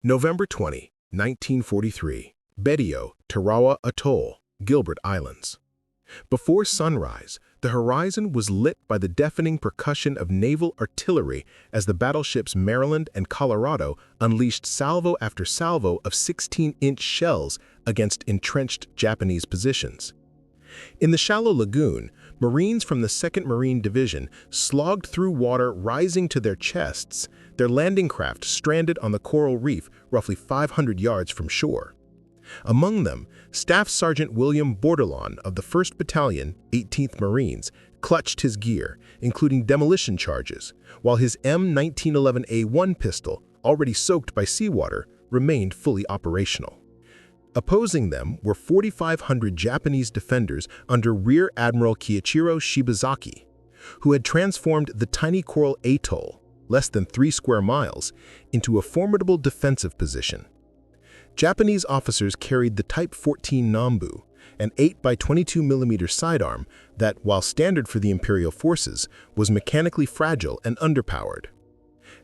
November 20, 1943, Bedio, Tarawa Atoll, Gilbert Islands. Before sunrise, the horizon was lit by the deafening percussion of naval artillery as the battleships Maryland and Colorado unleashed salvo after salvo of 16-inch shells against entrenched Japanese positions. In the shallow lagoon, Marines from the 2nd Marine Division slogged through water rising to their chests, their landing craft stranded on the coral reef roughly 500 yards from shore. Among them, Staff Sergeant William Bordelon of the 1st Battalion, 18th Marines, clutched his gear, including demolition charges, while his M1911A1 pistol, already soaked by seawater, remained fully operational. Opposing them were 4,500 Japanese defenders under Rear Admiral Kiichiro Shibazaki, who had transformed the tiny coral atoll, less than 3 square miles, into a formidable defensive position. Japanese officers carried the Type 14 Nambu, an 8x22mm sidearm that, while standard for the Imperial forces, was mechanically fragile and underpowered.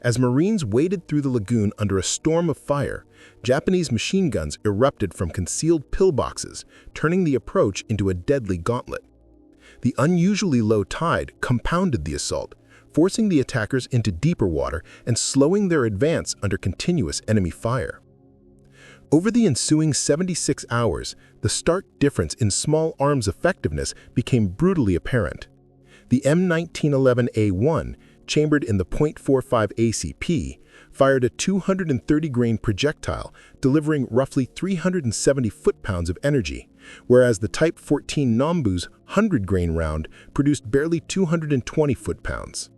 As Marines waded through the lagoon under a storm of fire, Japanese machine guns erupted from concealed pillboxes, turning the approach into a deadly gauntlet. The unusually low tide compounded the assault, forcing the attackers into deeper water and slowing their advance under continuous enemy fire. Over the ensuing 76 hours, the stark difference in small arms effectiveness became brutally apparent. The M1911A1, chambered in the .45 ACP, fired a 230-grain projectile, delivering roughly 370 foot-pounds of energy, whereas the Type 14 Nambu's 100-grain round produced barely 220 foot-pounds.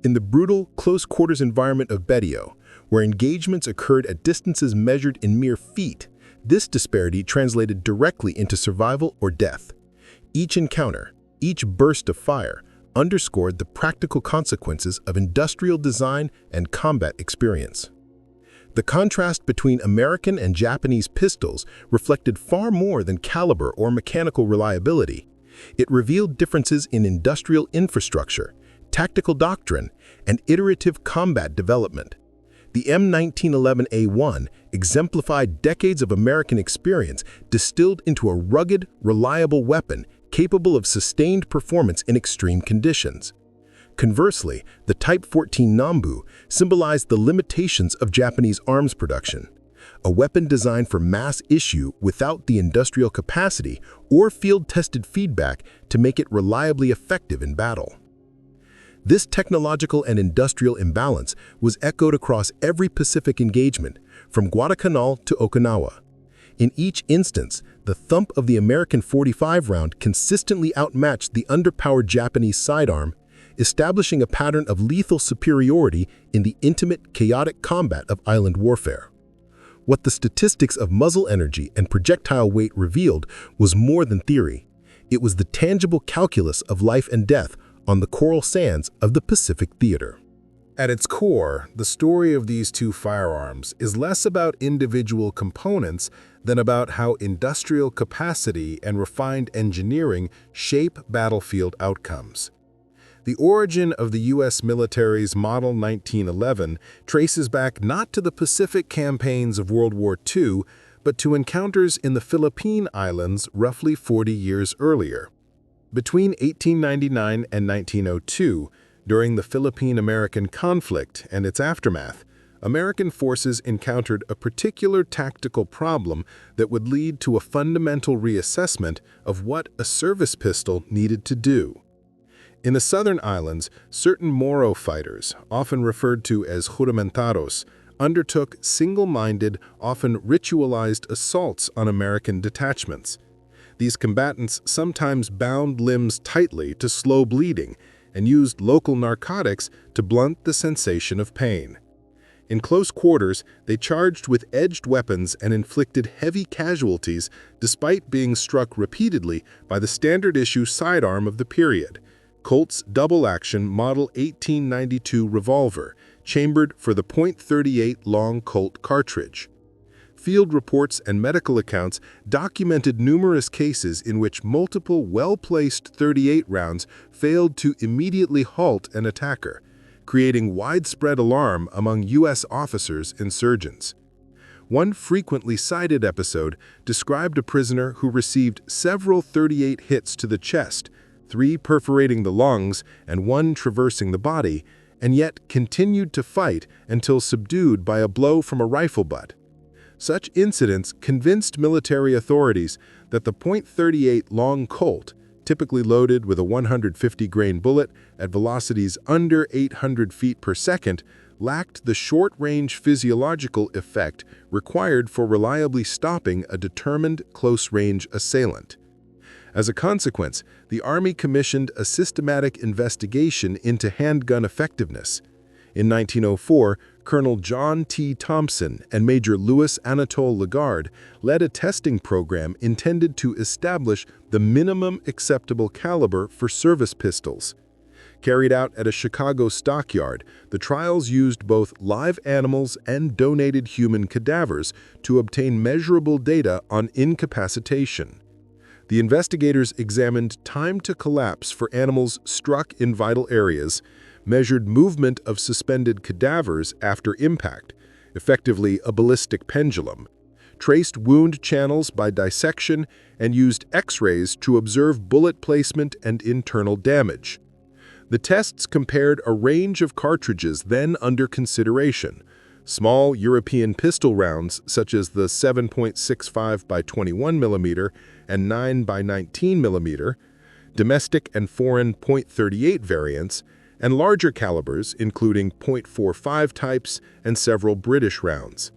In the brutal, close-quarters environment of Bedio, where engagements occurred at distances measured in mere feet, this disparity translated directly into survival or death. Each encounter, each burst of fire, underscored the practical consequences of industrial design and combat experience. The contrast between American and Japanese pistols reflected far more than caliber or mechanical reliability. It revealed differences in industrial infrastructure, tactical doctrine, and iterative combat development. The M1911A1 exemplified decades of American experience distilled into a rugged, reliable weapon capable of sustained performance in extreme conditions. Conversely, the Type 14 Nambu symbolized the limitations of Japanese arms production, a weapon designed for mass issue without the industrial capacity or field-tested feedback to make it reliably effective in battle. This technological and industrial imbalance was echoed across every Pacific engagement, from Guadalcanal to Okinawa. In each instance, the thump of the American .45 round consistently outmatched the underpowered Japanese sidearm, establishing a pattern of lethal superiority in the intimate, chaotic combat of island warfare. What the statistics of muzzle energy and projectile weight revealed was more than theory. It was the tangible calculus of life and death on the coral sands of the Pacific theater. At its core, the story of these two firearms is less about individual components than about how industrial capacity and refined engineering shape battlefield outcomes. The origin of the U.S. military's Model 1911 traces back not to the Pacific campaigns of World War II, but to encounters in the Philippine Islands roughly 40 years earlier. Between 1899 and 1902, during the Philippine-American conflict and its aftermath, American forces encountered a particular tactical problem that would lead to a fundamental reassessment of what a service pistol needed to do. In the southern islands, certain Moro fighters, often referred to as juramenteros, undertook single-minded, often ritualized assaults on American detachments. These combatants sometimes bound limbs tightly to slow bleeding and used local narcotics to blunt the sensation of pain. In close quarters, they charged with edged weapons and inflicted heavy casualties despite being struck repeatedly by the standard-issue sidearm of the period, Colt's double-action Model 1892 revolver, chambered for the .38 long Colt cartridge. Field reports and medical accounts documented numerous cases in which multiple well-placed .38 rounds failed to immediately halt an attacker, creating widespread alarm among U.S. officers and surgeons. One frequently cited episode described a prisoner who received several 38 hits to the chest, 3 perforating the lungs and 1 traversing the body, and yet continued to fight until subdued by a blow from a rifle butt. Such incidents convinced military authorities that the .38 long Colt, typically loaded with a 150-grain bullet at velocities under 800 feet per second, lacked the short-range physiological effect required for reliably stopping a determined close-range assailant. As a consequence, the Army commissioned a systematic investigation into handgun effectiveness. In 1904, Colonel John T. Thompson and Major Louis Anatole Lagarde led a testing program intended to establish the minimum acceptable caliber for service pistols. Carried out at a Chicago stockyard, the trials used both live animals and donated human cadavers to obtain measurable data on incapacitation. The investigators examined time to collapse for animals struck in vital areas, measured movement of suspended cadavers after impact, effectively a ballistic pendulum, traced wound channels by dissection, and used X-rays to observe bullet placement and internal damage. The tests compared a range of cartridges then under consideration: small European pistol rounds such as the 7.65 by 21 mm and 9 by 19 mm, domestic and foreign .38 variants, and larger calibers including .45 types and several British rounds.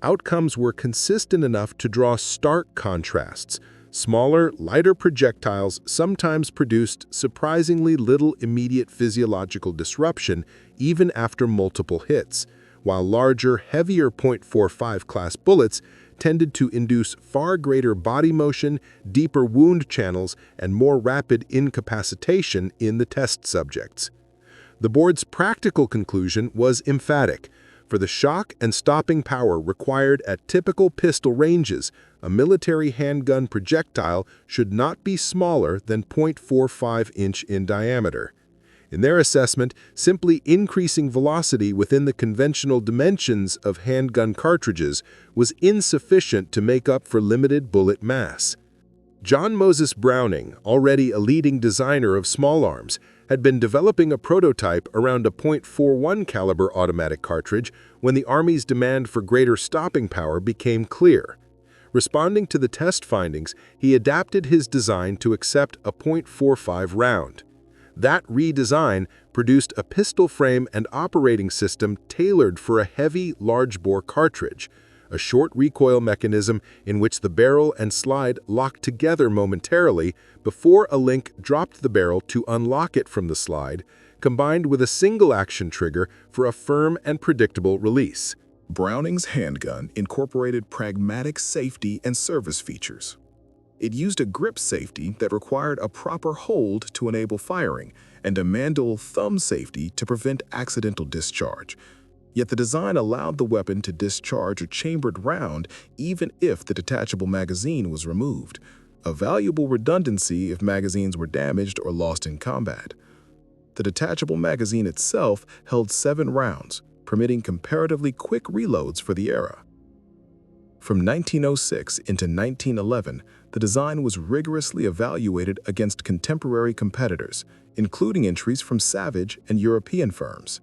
Outcomes were consistent enough to draw stark contrasts. Smaller, lighter projectiles sometimes produced surprisingly little immediate physiological disruption even after multiple hits, while larger, heavier .45 class bullets tended to induce far greater body motion, deeper wound channels, and more rapid incapacitation in the test subjects. The board's practical conclusion was emphatic. For the shock and stopping power required at typical pistol ranges, a military handgun projectile should not be smaller than 0.45 inch in diameter. In their assessment, simply increasing velocity within the conventional dimensions of handgun cartridges was insufficient to make up for limited bullet mass. John Moses Browning, already a leading designer of small arms, had been developing a prototype around a .41 caliber automatic cartridge when the Army's demand for greater stopping power became clear. Responding to the test findings, he adapted his design to accept a .45 round. That redesign produced a pistol frame and operating system tailored for a heavy, large-bore cartridge, a short recoil mechanism in which the barrel and slide locked together momentarily before a link dropped the barrel to unlock it from the slide, combined with a single action trigger for a firm and predictable release. Browning's handgun incorporated pragmatic safety and service features. It used a grip safety that required a proper hold to enable firing and a manual thumb safety to prevent accidental discharge. Yet the design allowed the weapon to discharge a chambered round even if the detachable magazine was removed, a valuable redundancy if magazines were damaged or lost in combat. The detachable magazine itself held 7 rounds, permitting comparatively quick reloads for the era. From 1906 into 1911, the design was rigorously evaluated against contemporary competitors, including entries from Savage and European firms.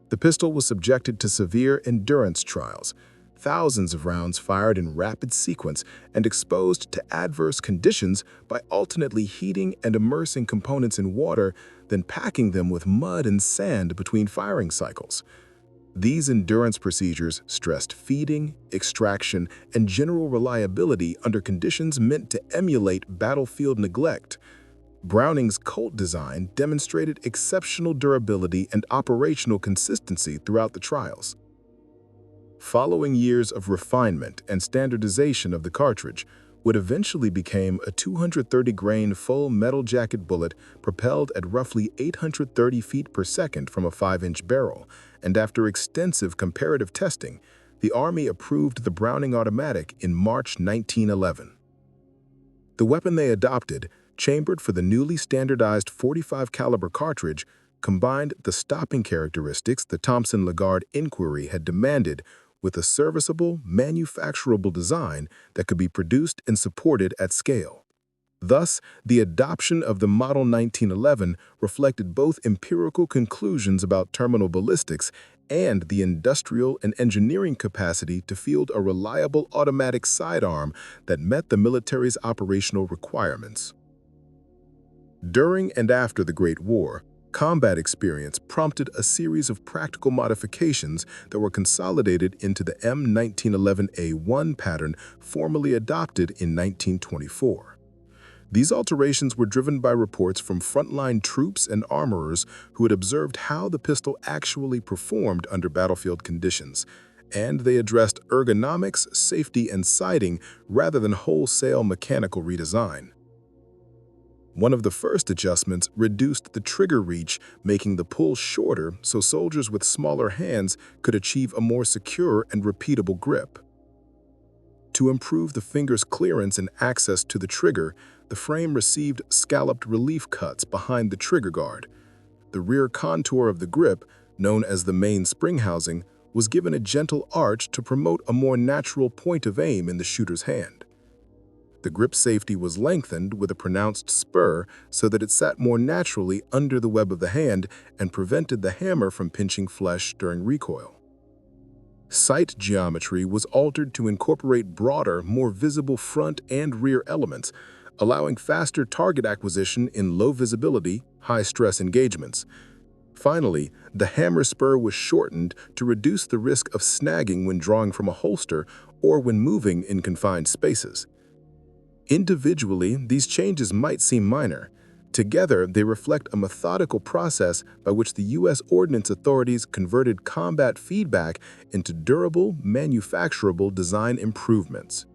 The pistol was subjected to severe endurance trials, thousands of rounds fired in rapid sequence and exposed to adverse conditions by alternately heating and immersing components in water, then packing them with mud and sand between firing cycles. These endurance procedures stressed feeding, extraction, and general reliability under conditions meant to emulate battlefield neglect. Browning's Colt design demonstrated exceptional durability and operational consistency throughout the trials. Following years of refinement and standardization of the cartridge, what eventually became a 230-grain full metal jacket bullet propelled at roughly 830 feet per second from a 5-inch barrel, and after extensive comparative testing, the Army approved the Browning automatic in March 1911. The weapon they adopted, chambered for the newly standardized .45 caliber cartridge, combined the stopping characteristics the Thompson-Lagarde inquiry had demanded with a serviceable, manufacturable design that could be produced and supported at scale. Thus, the adoption of the Model 1911 reflected both empirical conclusions about terminal ballistics and the industrial and engineering capacity to field a reliable automatic sidearm that met the military's operational requirements. During and after the Great War, combat experience prompted a series of practical modifications that were consolidated into the M1911A1 pattern formally adopted in 1924. These alterations were driven by reports from frontline troops and armorers who had observed how the pistol actually performed under battlefield conditions, and they addressed ergonomics, safety, and sighting rather than wholesale mechanical redesign. One of the first adjustments reduced the trigger reach, making the pull shorter so soldiers with smaller hands could achieve a more secure and repeatable grip. To improve the finger's clearance and access to the trigger, the frame received scalloped relief cuts behind the trigger guard. The rear contour of the grip, known as the main spring housing, was given a gentle arch to promote a more natural point of aim in the shooter's hand. The grip safety was lengthened with a pronounced spur so that it sat more naturally under the web of the hand and prevented the hammer from pinching flesh during recoil. Sight geometry was altered to incorporate broader, more visible front and rear elements, allowing faster target acquisition in low-visibility, high-stress engagements. Finally, the hammer spur was shortened to reduce the risk of snagging when drawing from a holster or when moving in confined spaces. Individually, these changes might seem minor. Together, they reflect a methodical process by which the U.S. Ordnance authorities converted combat feedback into durable, manufacturable design improvements.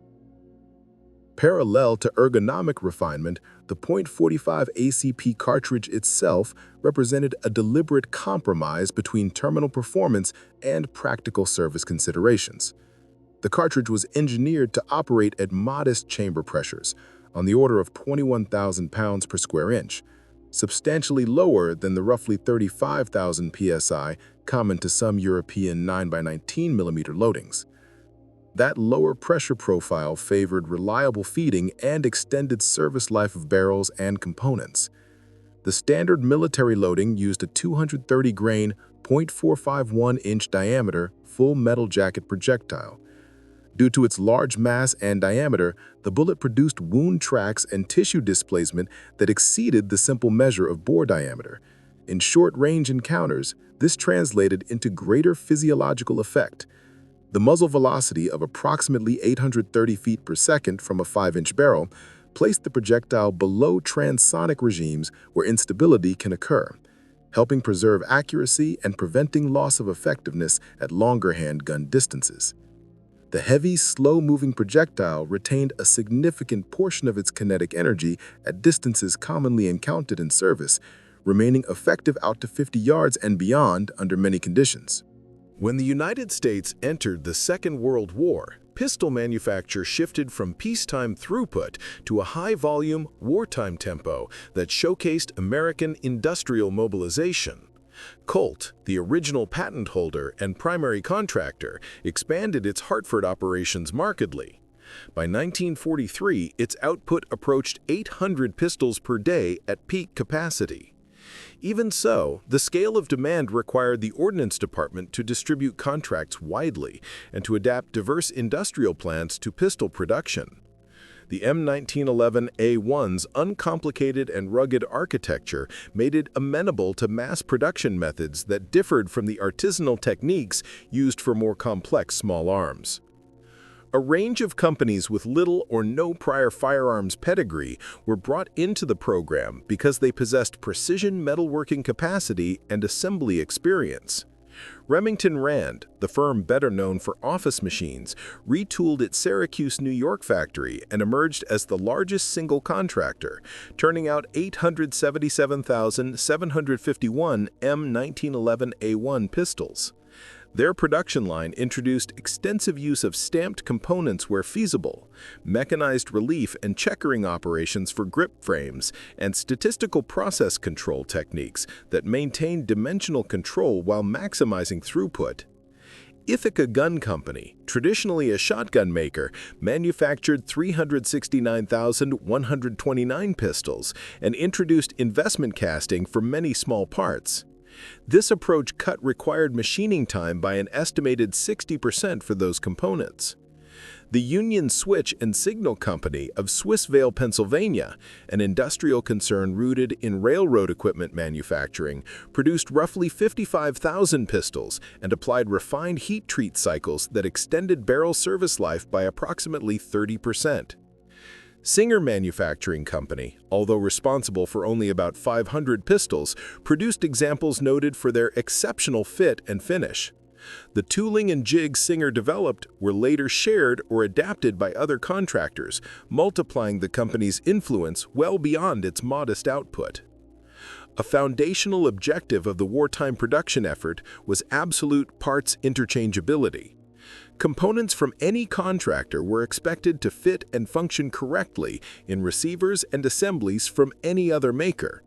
Parallel to ergonomic refinement, the .45 ACP cartridge itself represented a deliberate compromise between terminal performance and practical service considerations. The cartridge was engineered to operate at modest chamber pressures, on the order of 21,000 pounds per square inch, substantially lower than the roughly 35,000 psi common to some European 9x19mm loadings. That lower pressure profile favored reliable feeding and extended service life of barrels and components. The standard military loading used a 230-grain, .451-inch diameter, full metal jacket projectile. Due to its large mass and diameter, the bullet produced wound tracks and tissue displacement that exceeded the simple measure of bore diameter. In short-range encounters, this translated into greater physiological effect. The muzzle velocity of approximately 830 feet per second from a 5-inch barrel placed the projectile below transonic regimes where instability can occur, helping preserve accuracy and preventing loss of effectiveness at longer handgun distances. The heavy, slow-moving projectile retained a significant portion of its kinetic energy at distances commonly encountered in service, remaining effective out to 50 yards and beyond under many conditions. When the United States entered the Second World War, pistol manufacture shifted from peacetime throughput to a high-volume, wartime tempo that showcased American industrial mobilization. Colt, the original patent holder and primary contractor, expanded its Hartford operations markedly. By 1943, its output approached 800 pistols per day at peak capacity. Even so, the scale of demand required the Ordnance Department to distribute contracts widely and to adapt diverse industrial plants to pistol production. The M1911A1's uncomplicated and rugged architecture made it amenable to mass production methods that differed from the artisanal techniques used for more complex small arms. A range of companies with little or no prior firearms pedigree were brought into the program because they possessed precision metalworking capacity and assembly experience. Remington Rand, the firm better known for office machines, retooled its Syracuse, New York factory and emerged as the largest single contractor, turning out 877,751 M1911A1 pistols. Their production line introduced extensive use of stamped components where feasible, mechanized relief and checkering operations for grip frames, and statistical process control techniques that maintained dimensional control while maximizing throughput. Ithaca Gun Company, traditionally a shotgun maker, manufactured 369,129 pistols and introduced investment casting for many small parts. This approach cut required machining time by an estimated 60% for those components. The Union Switch and Signal Company of Swissvale, Pennsylvania, an industrial concern rooted in railroad equipment manufacturing, produced roughly 55,000 pistols and applied refined heat treat cycles that extended barrel service life by approximately 30%. Singer Manufacturing Company, although responsible for only about 500 pistols, produced examples noted for their exceptional fit and finish. The tooling and jigs Singer developed were later shared or adapted by other contractors, multiplying the company's influence well beyond its modest output. A foundational objective of the wartime production effort was absolute parts interchangeability. Components from any contractor were expected to fit and function correctly in receivers and assemblies from any other maker.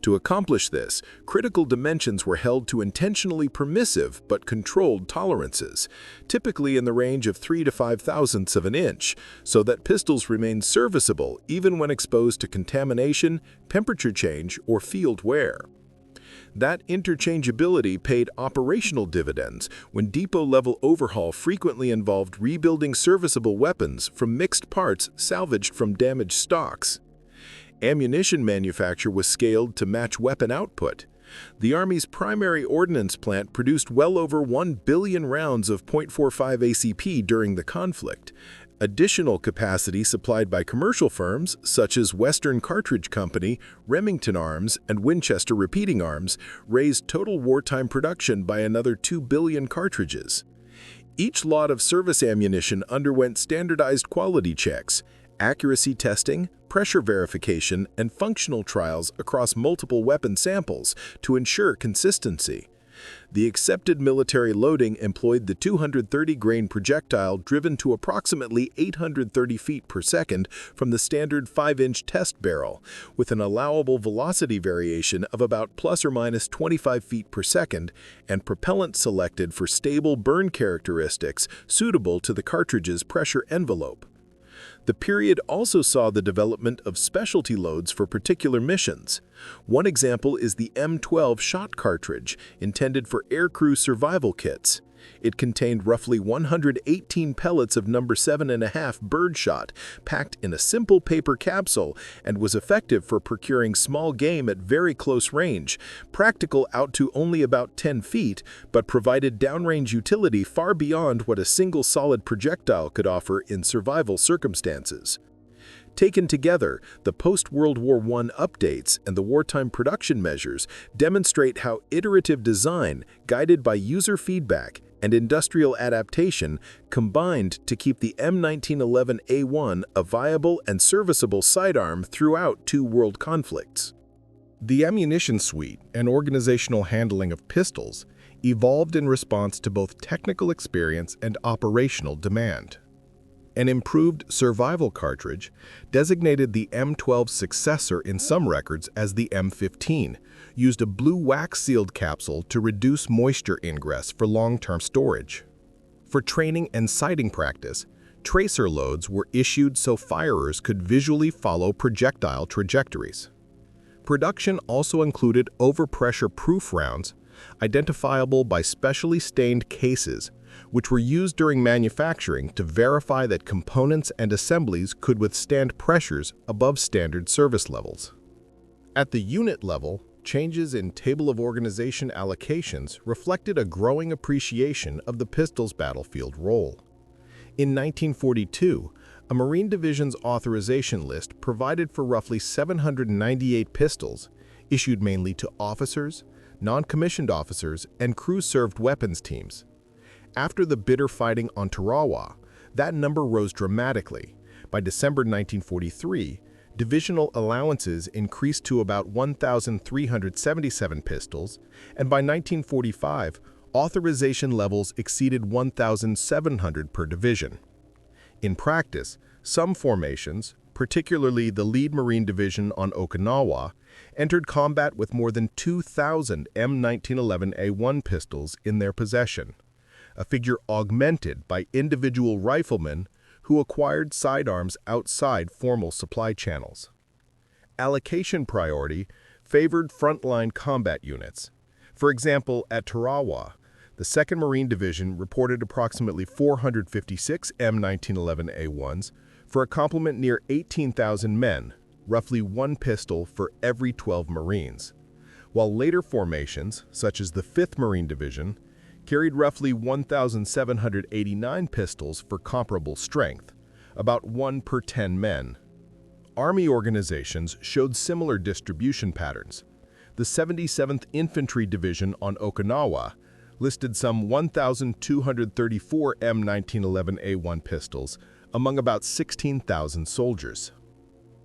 To accomplish this, critical dimensions were held to intentionally permissive but controlled tolerances, typically in the range of 3 to 5 thousandths of an inch, so that pistols remained serviceable even when exposed to contamination, temperature change, or field wear. That interchangeability paid operational dividends when depot-level overhaul frequently involved rebuilding serviceable weapons from mixed parts salvaged from damaged stocks. Ammunition manufacture was scaled to match weapon output. The Army's primary ordnance plant produced well over 1 billion rounds of .45 ACP during the conflict. Additional capacity supplied by commercial firms such as Western Cartridge Company, Remington Arms, and Winchester Repeating Arms raised total wartime production by another 2 billion cartridges. Each lot of service ammunition underwent standardized quality checks, accuracy testing, pressure verification, and functional trials across multiple weapon samples to ensure consistency. The accepted military loading employed the 230-grain projectile driven to approximately 830 feet per second from the standard 5-inch test barrel, with an allowable velocity variation of about plus or minus 25 feet per second, and propellant selected for stable burn characteristics suitable to the cartridge's pressure envelope. The period also saw the development of specialty loads for particular missions. One example is the M12 shot cartridge, intended for aircrew survival kits. It contained roughly 118 pellets of number 7.5 birdshot, packed in a simple paper capsule, and was effective for procuring small game at very close range, practical out to only about 10 feet, but provided downrange utility far beyond what a single solid projectile could offer in survival circumstances. Taken together, the post-World War I updates and the wartime production measures demonstrate how iterative design, guided by user feedback and industrial adaptation, combined to keep the M1911A1 a viable and serviceable sidearm throughout two world conflicts. The ammunition suite and organizational handling of pistols evolved in response to both technical experience and operational demand. An improved survival cartridge, designated the M12's successor in some records as the M15, used a blue wax-sealed capsule to reduce moisture ingress for long-term storage. For training and sighting practice, tracer loads were issued so firers could visually follow projectile trajectories. Production also included overpressure-proof rounds, identifiable by specially stained cases, which were used during manufacturing to verify that components and assemblies could withstand pressures above standard service levels. At the unit level, changes in table of organization allocations reflected a growing appreciation of the pistol's battlefield role. In 1942, a Marine Division's authorization list provided for roughly 798 pistols, issued mainly to officers, non-commissioned officers, and crew-served weapons teams. After the bitter fighting on Tarawa, that number rose dramatically. By December 1943, divisional allowances increased to about 1,377 pistols, and by 1945, authorization levels exceeded 1,700 per division. In practice, some formations, particularly the Lead Marine Division on Okinawa, entered combat with more than 2,000 M1911A1 pistols in their possession. a figure augmented by individual riflemen who acquired sidearms outside formal supply channels. Allocation priority favored frontline combat units. For example, at Tarawa, the 2nd Marine Division reported approximately 456 M1911A1s for a complement near 18,000 men, roughly 1 pistol for every 12 Marines, while later formations, such as the 5th Marine Division, carried roughly 1,789 pistols for comparable strength, about 1 per 10 men. Army organizations showed similar distribution patterns. The 77th Infantry Division on Okinawa listed some 1,234 M1911A1 pistols among about 16,000 soldiers.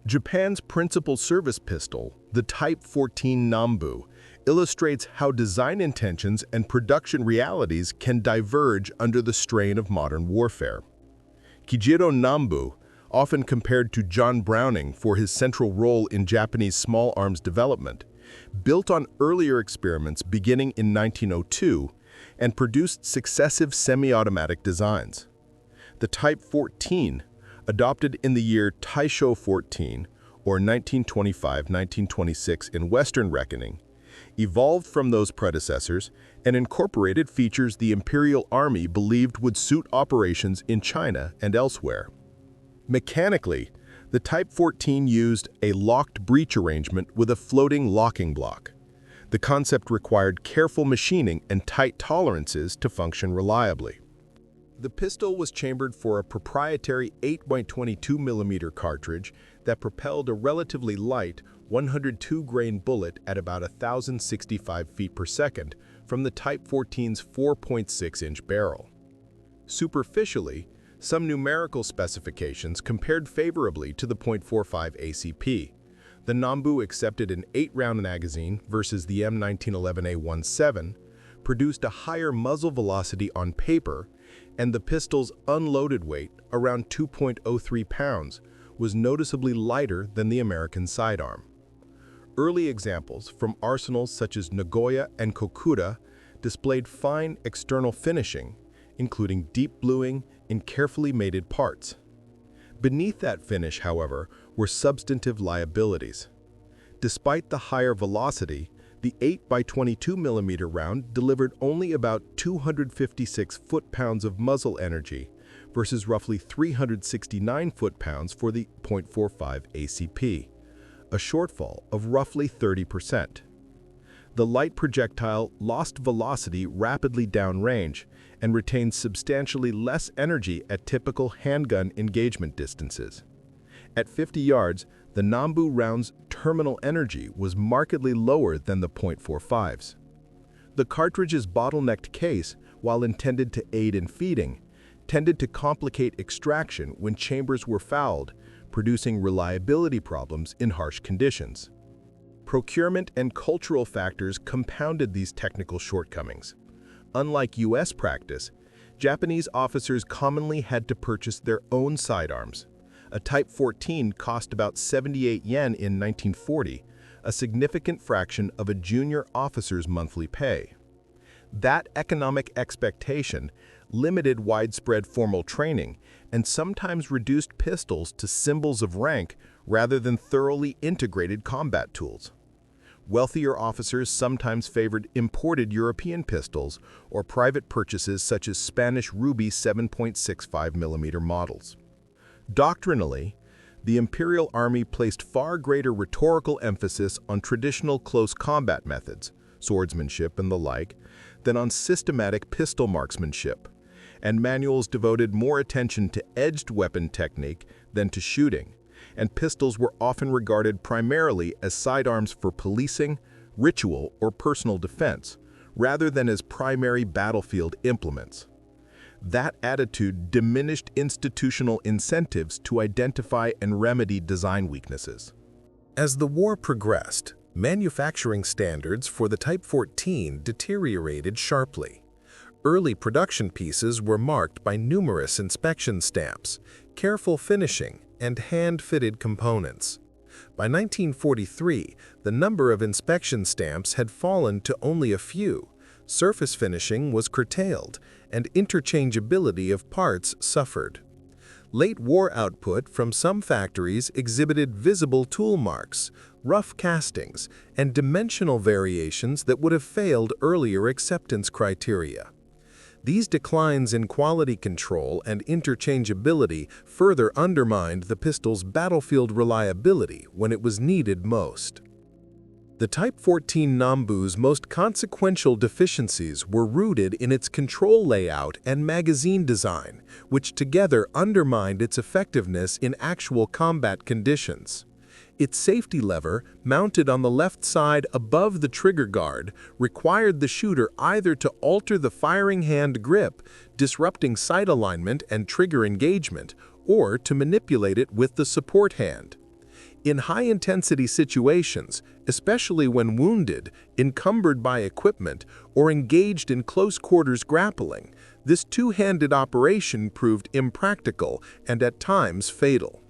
Japan's principal service pistol, the Type 14 Nambu, illustrates how design intentions and production realities can diverge under the strain of modern warfare. Kijiro Nambu, often compared to John Browning for his central role in Japanese small arms development, built on earlier experiments beginning in 1902 and produced successive semi-automatic designs. The Type 14, adopted in the year Taisho 14, or 1925-1926 in Western reckoning, evolved from those predecessors and incorporated features the Imperial Army believed would suit operations in China and elsewhere. Mechanically, the Type 14 used a locked breech arrangement with a floating locking block. The concept required careful machining and tight tolerances to function reliably. The pistol was chambered for a proprietary 8.22mm cartridge that propelled a relatively light 102-grain bullet at about 1,065 feet per second from the Type 14's 4.6-inch barrel. Superficially, some numerical specifications compared favorably to the .45 ACP. The Nambu accepted an 8-round magazine versus the M1911A17, produced a higher muzzle velocity on paper, and the pistol's unloaded weight, around 2.03 pounds, was noticeably lighter than the American sidearm. Early examples from arsenals such as Nagoya and Kokuda displayed fine external finishing, including deep bluing in carefully mated parts. Beneath that finish, however, were substantive liabilities. Despite the higher velocity, the 8x22mm round delivered only about 256 foot-pounds of muzzle energy versus roughly 369 foot-pounds for the .45 ACP, a shortfall of roughly 30%. The light projectile lost velocity rapidly downrange and retained substantially less energy at typical handgun engagement distances. At 50 yards, the Nambu round's terminal energy was markedly lower than the .45's. The cartridge's bottlenecked case, while intended to aid in feeding, tended to complicate extraction when chambers were fouled, producing reliability problems in harsh conditions. Procurement and cultural factors compounded these technical shortcomings. Unlike U.S. practice, Japanese officers commonly had to purchase their own sidearms. A Type 14 cost about 78 yen in 1940, a significant fraction of a junior officer's monthly pay. That economic expectation limited widespread formal training and sometimes reduced pistols to symbols of rank rather than thoroughly integrated combat tools. Wealthier officers sometimes favored imported European pistols or private purchases such as Spanish Ruby 7.65mm models. Doctrinally, the Imperial Army placed far greater rhetorical emphasis on traditional close combat methods, swordsmanship and the like, than on systematic pistol marksmanship, and manuals devoted more attention to edged weapon technique than to shooting, and pistols were often regarded primarily as sidearms for policing, ritual, or personal defense, rather than as primary battlefield implements. That attitude diminished institutional incentives to identify and remedy design weaknesses. As the war progressed, manufacturing standards for the Type 14 deteriorated sharply. Early production pieces were marked by numerous inspection stamps, careful finishing, and hand-fitted components. By 1943, the number of inspection stamps had fallen to only a few, Surface finishing was curtailed, and interchangeability of parts suffered. Late war output from some factories exhibited visible tool marks, rough castings, and dimensional variations that would have failed earlier acceptance criteria. These declines in quality control and interchangeability further undermined the pistol's battlefield reliability when it was needed most. The Type 14 Nambu's most consequential deficiencies were rooted in its control layout and magazine design, which together undermined its effectiveness in actual combat conditions. Its safety lever, mounted on the left side above the trigger guard, required the shooter either to alter the firing hand grip, disrupting sight alignment and trigger engagement, or to manipulate it with the support hand. In high-intensity situations, especially when wounded, encumbered by equipment, or engaged in close-quarters grappling, this two-handed operation proved impractical and at times fatal.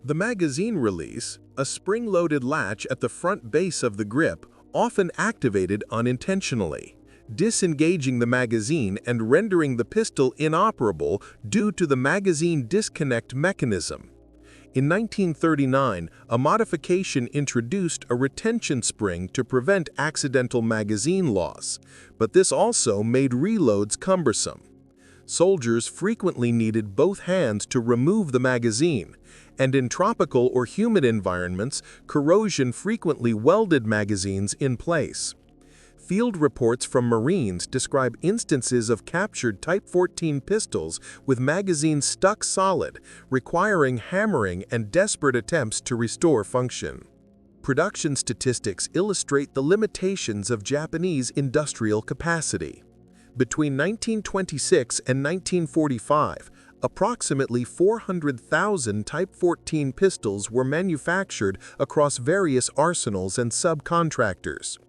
The magazine release, a spring-loaded latch at the front base of the grip, often activated unintentionally, disengaging the magazine and rendering the pistol inoperable due to the magazine disconnect mechanism. In 1939, a modification introduced a retention spring to prevent accidental magazine loss, but this also made reloads cumbersome. Soldiers frequently needed both hands to remove the magazine, and in tropical or humid environments, corrosion frequently welded magazines in place. Field reports from Marines describe instances of captured Type 14 pistols with magazines stuck solid, requiring hammering and desperate attempts to restore function. Production statistics illustrate the limitations of Japanese industrial capacity. Between 1926 and 1945, approximately 400,000 Type 14 pistols were manufactured across various arsenals and subcontractors.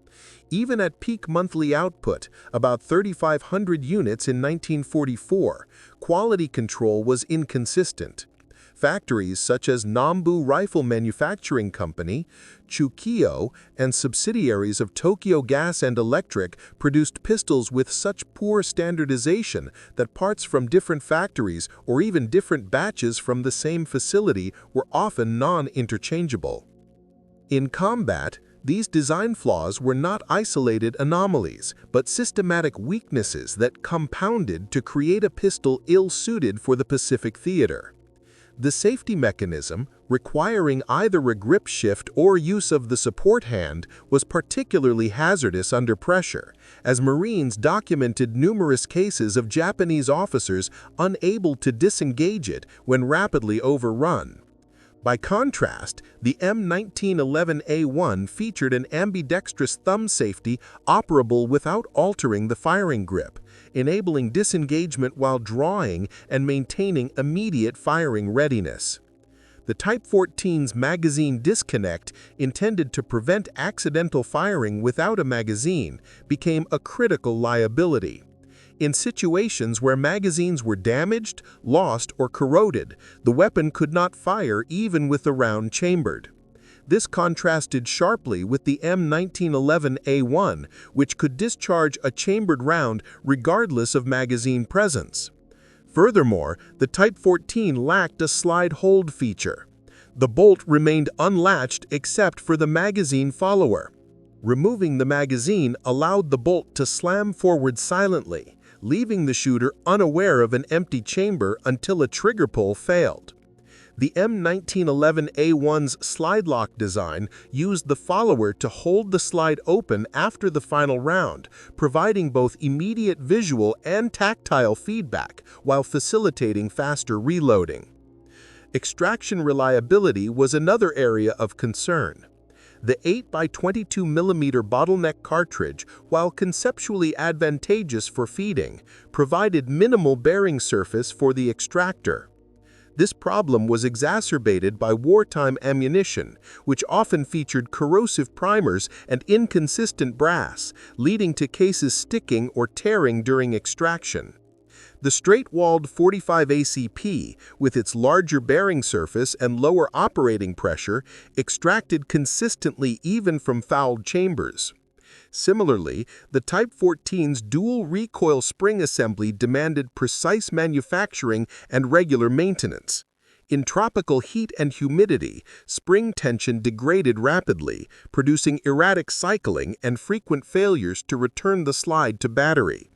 Even at peak monthly output, about 3,500 units in 1944, quality control was inconsistent. Factories such as Nambu Rifle Manufacturing Company, Chukio, and subsidiaries of Tokyo Gas and Electric produced pistols with such poor standardization that parts from different factories or even different batches from the same facility were often non-interchangeable. In combat, these design flaws were not isolated anomalies, but systematic weaknesses that compounded to create a pistol ill-suited for the Pacific theater. The safety mechanism, requiring either a grip shift or use of the support hand, was particularly hazardous under pressure, as Marines documented numerous cases of Japanese officers unable to disengage it when rapidly overrun. By contrast, the M1911A1 featured an ambidextrous thumb safety operable without altering the firing grip, enabling disengagement while drawing and maintaining immediate firing readiness. The Type 14's magazine disconnect, intended to prevent accidental firing without a magazine, became a critical liability. In situations where magazines were damaged, lost, or corroded, the weapon could not fire even with the round chambered. This contrasted sharply with the M1911A1, which could discharge a chambered round regardless of magazine presence. Furthermore, the Type 14 lacked a slide hold feature. The bolt remained unlatched except for the magazine follower. Removing the magazine allowed the bolt to slam forward silently, leaving the shooter unaware of an empty chamber until a trigger pull failed. The M1911A1's slide lock design used the follower to hold the slide open after the final round, providing both immediate visual and tactile feedback while facilitating faster reloading. Extraction reliability was another area of concern. The 8x22mm bottleneck cartridge, while conceptually advantageous for feeding, provided minimal bearing surface for the extractor. This problem was exacerbated by wartime ammunition, which often featured corrosive primers and inconsistent brass, leading to cases sticking or tearing during extraction. The straight-walled 45 ACP, with its larger bearing surface and lower operating pressure, extracted consistently even from fouled chambers. Similarly, the Type 14's dual recoil spring assembly demanded precise manufacturing and regular maintenance. In tropical heat and humidity, spring tension degraded rapidly, producing erratic cycling and frequent failures to return the slide to battery.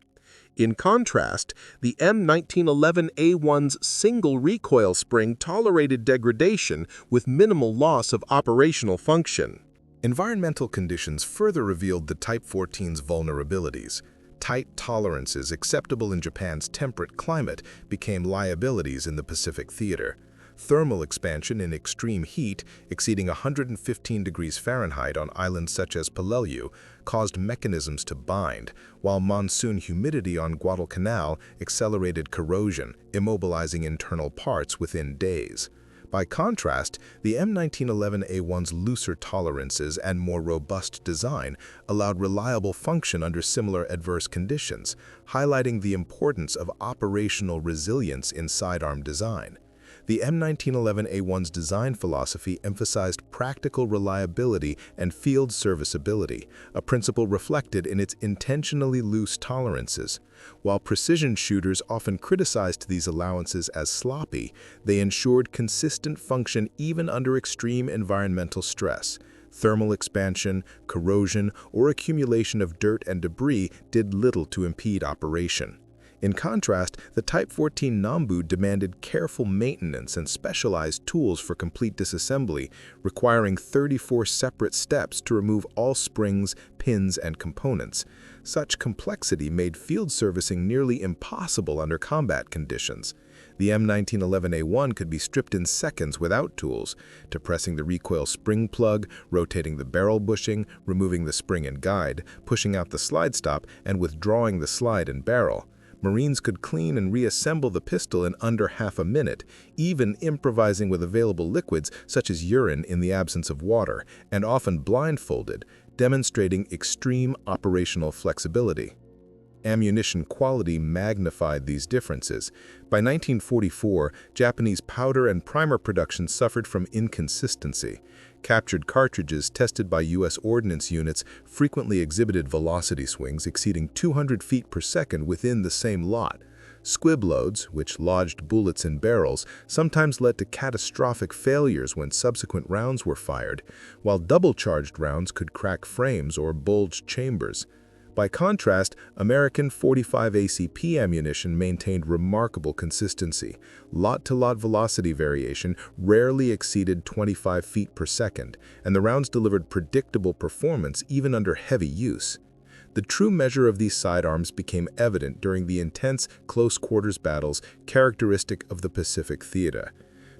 In contrast, the M1911A1's single recoil spring tolerated degradation with minimal loss of operational function. Environmental conditions further revealed the Type 14's vulnerabilities. Tight tolerances acceptable in Japan's temperate climate became liabilities in the Pacific theater. Thermal expansion in extreme heat, exceeding 115 degrees Fahrenheit on islands such as Peleliu, caused mechanisms to bind, while monsoon humidity on Guadalcanal accelerated corrosion, immobilizing internal parts within days. By contrast, the M1911A1's looser tolerances and more robust design allowed reliable function under similar adverse conditions, highlighting the importance of operational resilience in sidearm design. The M1911A1's design philosophy emphasized practical reliability and field serviceability, a principle reflected in its intentionally loose tolerances. While precision shooters often criticized these allowances as sloppy, they ensured consistent function even under extreme environmental stress. Thermal expansion, corrosion, or accumulation of dirt and debris did little to impede operation. In contrast, the Type 14 Nambu demanded careful maintenance and specialized tools for complete disassembly, requiring 34 separate steps to remove all springs, pins, and components. Such complexity made field servicing nearly impossible under combat conditions. The M1911A1 could be stripped in seconds without tools, depressing the recoil spring plug, rotating the barrel bushing, removing the spring and guide, pushing out the slide stop, and withdrawing the slide and barrel. Marines could clean and reassemble the pistol in under half a minute, even improvising with available liquids such as urine in the absence of water, and often blindfolded, demonstrating extreme operational flexibility. Ammunition quality magnified these differences. By 1944, Japanese powder and primer production suffered from inconsistency. Captured cartridges tested by U.S. ordnance units frequently exhibited velocity swings exceeding 200 feet per second within the same lot. Squib loads, which lodged bullets in barrels, sometimes led to catastrophic failures when subsequent rounds were fired, while double-charged rounds could crack frames or bulge chambers. By contrast, American .45 ACP ammunition maintained remarkable consistency. Lot-to-lot velocity variation rarely exceeded 25 feet per second, and the rounds delivered predictable performance even under heavy use. The true measure of these sidearms became evident during the intense close-quarters battles characteristic of the Pacific theater.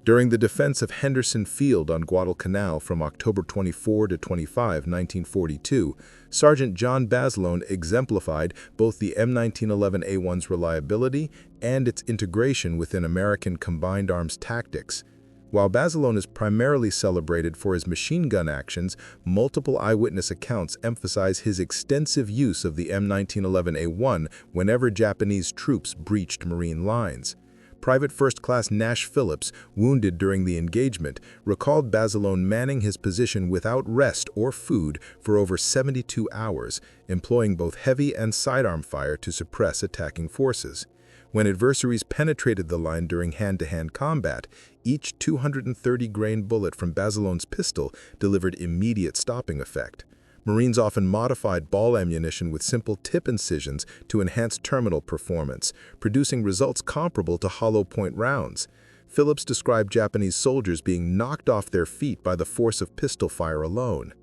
During the defense of Henderson Field on Guadalcanal from October 24 to 25, 1942, Sergeant John Basilone exemplified both the M1911A1's reliability and its integration within American combined arms tactics. While Basilone is primarily celebrated for his machine gun actions, multiple eyewitness accounts emphasize his extensive use of the M1911A1 whenever Japanese troops breached Marine lines. Private First Class Nash Phillips, wounded during the engagement, recalled Basilone manning his position without rest or food for over 72 hours, employing both heavy and sidearm fire to suppress attacking forces. When adversaries penetrated the line during hand-to-hand combat, each 230-grain bullet from Basilone's pistol delivered immediate stopping effect. Marines often modified ball ammunition with simple tip incisions to enhance terminal performance, producing results comparable to hollow-point rounds. Phillips described Japanese soldiers being knocked off their feet by the force of pistol fire alone.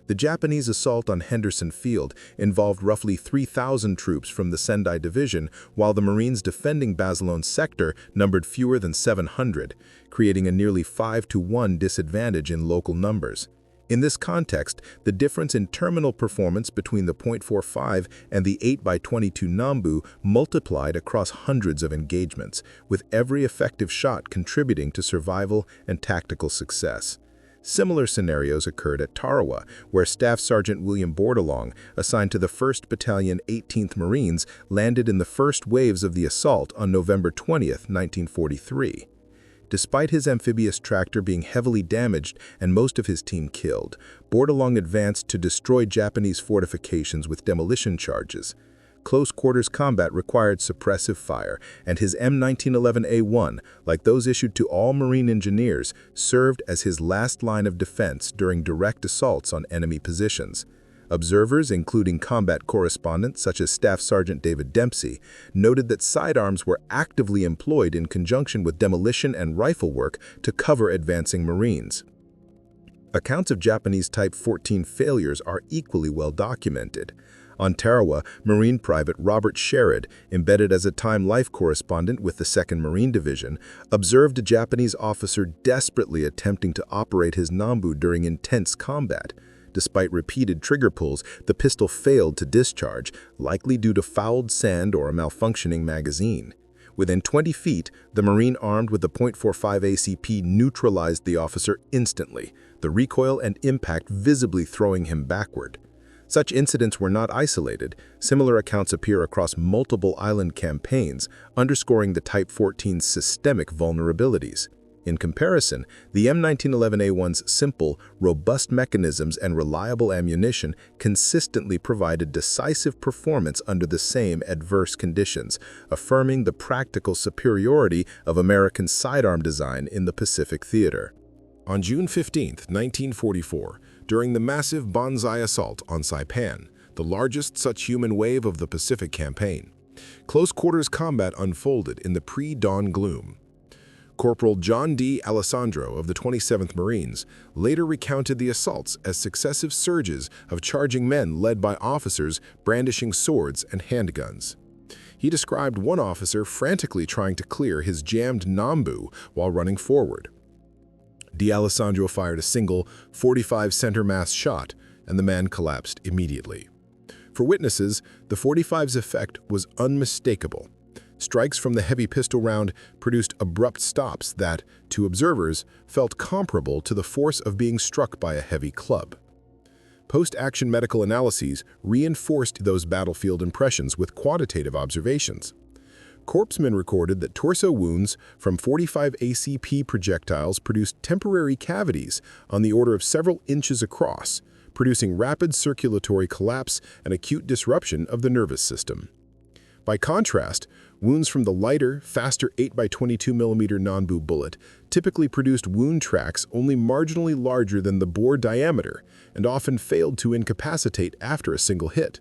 The Japanese assault on Henderson Field involved roughly 3,000 troops from the Sendai Division, while the Marines defending Basilone's sector numbered fewer than 700, creating a nearly 5-to-1 disadvantage in local numbers. In this context, the difference in terminal performance between the .45 and the 8x22 Nambu multiplied across hundreds of engagements, with every effective shot contributing to survival and tactical success. Similar scenarios occurred at Tarawa, where Staff Sergeant William Bordelong, assigned to the 1st Battalion 18th Marines, landed in the first waves of the assault on November 20, 1943. despite his amphibious tractor being heavily damaged and most of his team killed, Bourdillon advanced to destroy Japanese fortifications with demolition charges. Close-quarters combat required suppressive fire, and his M1911A1, like those issued to all Marine engineers, served as his last line of defense during direct assaults on enemy positions. Observers, including combat correspondents such as Staff Sergeant David Dempsey, noted that sidearms were actively employed in conjunction with demolition and rifle work to cover advancing Marines. Accounts of Japanese Type 14 failures are equally well documented. On Tarawa, Marine Private Robert Sherrod, embedded as a Time Life correspondent with the 2nd Marine Division, observed a Japanese officer desperately attempting to operate his Nambu during intense combat. Despite repeated trigger pulls, the pistol failed to discharge, likely due to fouled sand or a malfunctioning magazine. Within 20 feet, the Marine armed with the .45 ACP neutralized the officer instantly, the recoil and impact visibly throwing him backward. Such incidents were not isolated. Similar accounts appear across multiple island campaigns, underscoring the Type 14's systemic vulnerabilities. In comparison, the M1911A1's simple, robust mechanisms and reliable ammunition consistently provided decisive performance under the same adverse conditions, affirming the practical superiority of American sidearm design in the Pacific theater. On June 15, 1944, during the massive Banzai assault on Saipan, the largest such human wave of the Pacific campaign, close-quarters combat unfolded in the pre-dawn gloom. Corporal John D. Alessandro of the 27th Marines later recounted the assaults as successive surges of charging men led by officers brandishing swords and handguns. He described one officer frantically trying to clear his jammed Nambu while running forward. D'Alessandro fired a single .45 center mass shot, and the man collapsed immediately. For witnesses, the .45's effect was unmistakable. Strikes from the heavy pistol round produced abrupt stops that, to observers, felt comparable to the force of being struck by a heavy club. Post-action medical analyses reinforced those battlefield impressions with quantitative observations. Corpsmen recorded that torso wounds from .45 ACP projectiles produced temporary cavities on the order of several inches across, producing rapid circulatory collapse and acute disruption of the nervous system. By contrast, wounds from the lighter, faster 8x22mm Nambu bullet typically produced wound tracts only marginally larger than the bore diameter and often failed to incapacitate after a single hit.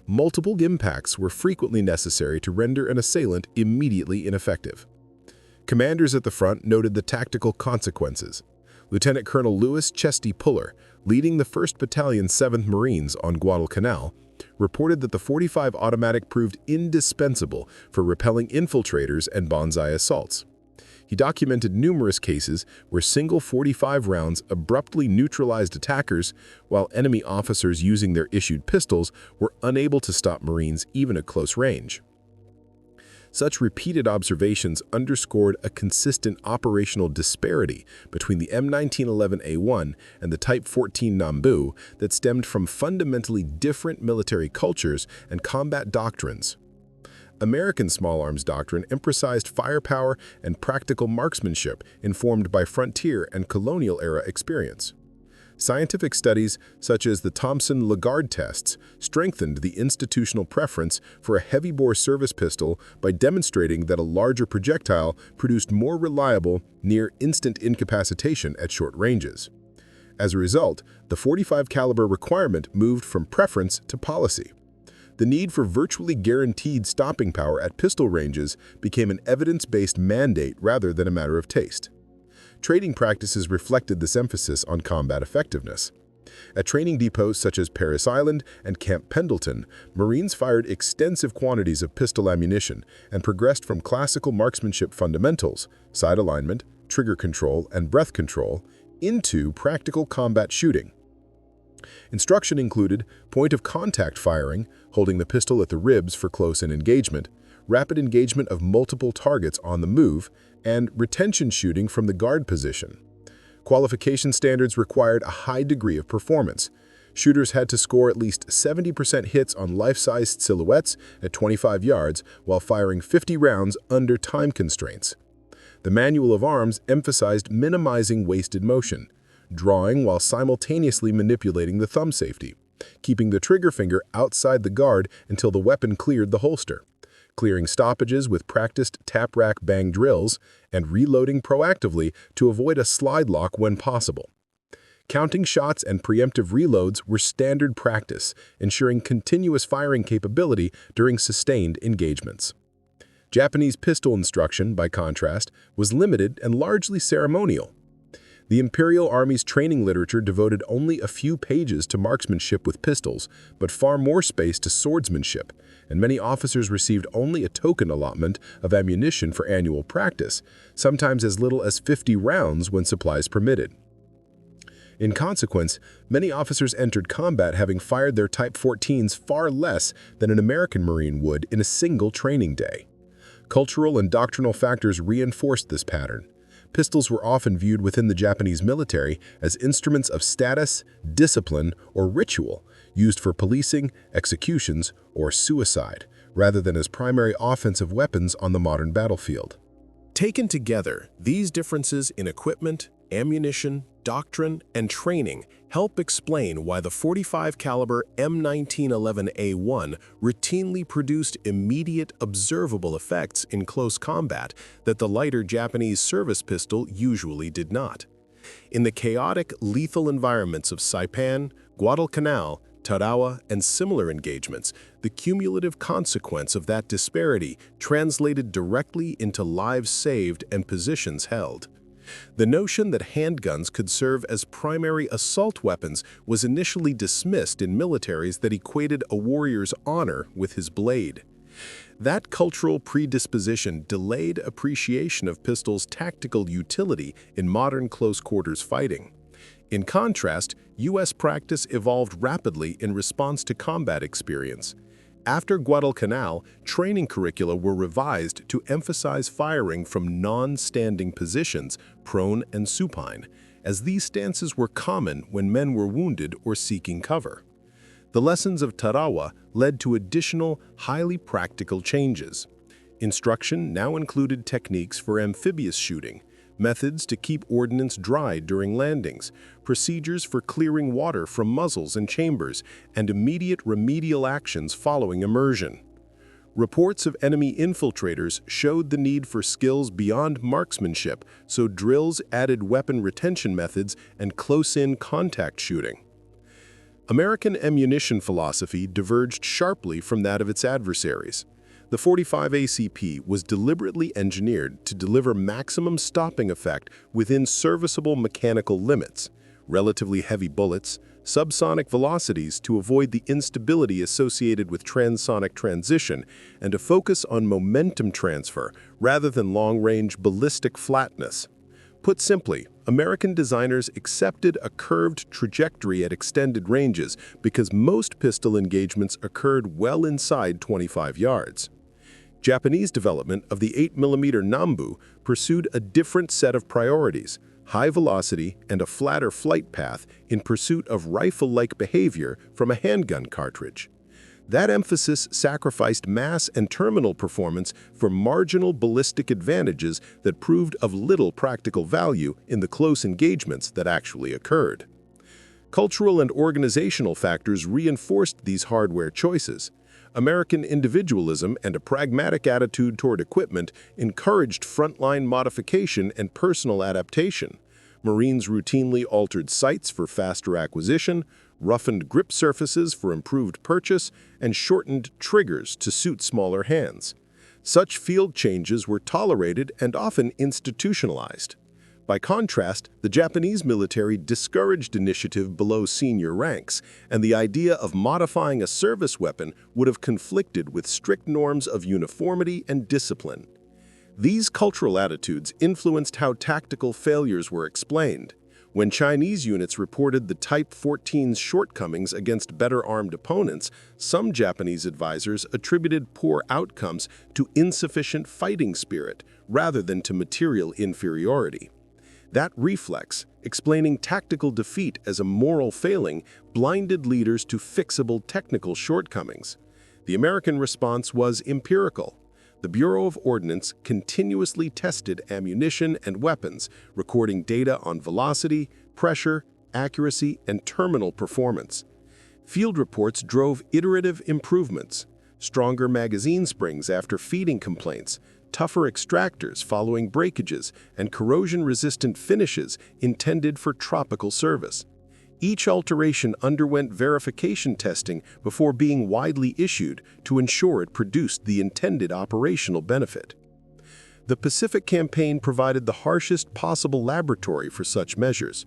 Multiple impacts were frequently necessary to render an assailant immediately ineffective. Commanders at the front noted the tactical consequences. Lieutenant Colonel Louis Chesty Puller, leading the 1st Battalion 7th Marines on Guadalcanal, reported that the .45 automatic proved indispensable for repelling infiltrators and Banzai assaults. He documented numerous cases where single .45 rounds abruptly neutralized attackers, while enemy officers using their issued pistols were unable to stop Marines even at close range. Such repeated observations underscored a consistent operational disparity between the M1911A1 and the Type 14 Nambu that stemmed from fundamentally different military cultures and combat doctrines. American small arms doctrine emphasized firepower and practical marksmanship informed by frontier and colonial-era experience. Scientific studies, such as the Thomson-Lagarde tests, strengthened the institutional preference for a heavy-bore service pistol by demonstrating that a larger projectile produced more reliable, near-instant incapacitation at short ranges. As a result, the .45 caliber requirement moved from preference to policy. The need for virtually guaranteed stopping power at pistol ranges became an evidence-based mandate rather than a matter of taste. Training practices reflected this emphasis on combat effectiveness. At training depots such as Paris Island and Camp Pendleton, Marines fired extensive quantities of pistol ammunition and progressed from classical marksmanship fundamentals, sight alignment, trigger control, and breath control, into practical combat shooting. Instruction included point-of-contact firing, holding the pistol at the ribs for close-in engagement, rapid engagement of multiple targets on the move, and retention shooting from the guard position. Qualification standards required a high degree of performance. Shooters had to score at least 70% hits on life-sized silhouettes at 25 yards while firing 50 rounds under time constraints. The manual of arms emphasized minimizing wasted motion, drawing while simultaneously manipulating the thumb safety, keeping the trigger finger outside the guard until the weapon cleared the holster, clearing stoppages with practiced tap-rack bang drills, and reloading proactively to avoid a slide lock when possible. Counting shots and preemptive reloads were standard practice, ensuring continuous firing capability during sustained engagements. Japanese pistol instruction, by contrast, was limited and largely ceremonial. The Imperial Army's training literature devoted only a few pages to marksmanship with pistols, but far more space to swordsmanship, and many officers received only a token allotment of ammunition for annual practice, sometimes as little as 50 rounds when supplies permitted. In consequence, many officers entered combat having fired their Type 14s far less than an American Marine would in a single training day. Cultural and doctrinal factors reinforced this pattern. Pistols were often viewed within the Japanese military as instruments of status, discipline, or ritual, used for policing, executions, or suicide, rather than as primary offensive weapons on the modern battlefield. Taken together, these differences in equipment, ammunition, doctrine, and training help explain why the .45 caliber M1911A1 routinely produced immediate observable effects in close combat that the lighter Japanese service pistol usually did not. In the chaotic, lethal environments of Saipan, Guadalcanal, Tarawa, and similar engagements, the cumulative consequence of that disparity translated directly into lives saved and positions held. The notion that handguns could serve as primary assault weapons was initially dismissed in militaries that equated a warrior's honor with his blade. That cultural predisposition delayed appreciation of pistols' tactical utility in modern close-quarters fighting. In contrast, U.S. practice evolved rapidly in response to combat experience. After Guadalcanal, training curricula were revised to emphasize firing from non-standing positions, prone and supine, as these stances were common when men were wounded or seeking cover. The lessons of Tarawa led to additional, highly practical changes. Instruction now included techniques for amphibious shooting, methods to keep ordnance dry during landings, procedures for clearing water from muzzles and chambers, and immediate remedial actions following immersion. Reports of enemy infiltrators showed the need for skills beyond marksmanship, so drills added weapon retention methods and close-in contact shooting. American ammunition philosophy diverged sharply from that of its adversaries. The .45 ACP was deliberately engineered to deliver maximum stopping effect within serviceable mechanical limits, relatively heavy bullets, subsonic velocities to avoid the instability associated with transonic transition, and a focus on momentum transfer rather than long-range ballistic flatness. Put simply, American designers accepted a curved trajectory at extended ranges because most pistol engagements occurred well inside 25 yards. Japanese development of the 8mm Nambu pursued a different set of priorities, high velocity and a flatter flight path in pursuit of rifle-like behavior from a handgun cartridge. That emphasis sacrificed mass and terminal performance for marginal ballistic advantages that proved of little practical value in the close engagements that actually occurred. Cultural and organizational factors reinforced these hardware choices. American individualism and a pragmatic attitude toward equipment encouraged frontline modification and personal adaptation. Marines routinely altered sights for faster acquisition, roughened grip surfaces for improved purchase, and shortened triggers to suit smaller hands. Such field changes were tolerated and often institutionalized. By contrast, the Japanese military discouraged initiative below senior ranks, and the idea of modifying a service weapon would have conflicted with strict norms of uniformity and discipline. These cultural attitudes influenced how tactical failures were explained. When Chinese units reported the Type 14's shortcomings against better-armed opponents, some Japanese advisors attributed poor outcomes to insufficient fighting spirit rather than to material inferiority. That reflex, explaining tactical defeat as a moral failing, blinded leaders to fixable technical shortcomings. The American response was empirical. The Bureau of Ordnance continuously tested ammunition and weapons, recording data on velocity, pressure, accuracy, and terminal performance. Field reports drove iterative improvements: stronger magazine springs after feeding complaints, tougher extractors following breakages, and corrosion-resistant finishes intended for tropical service. Each alteration underwent verification testing before being widely issued to ensure it produced the intended operational benefit. The Pacific Campaign provided the harshest possible laboratory for such measures.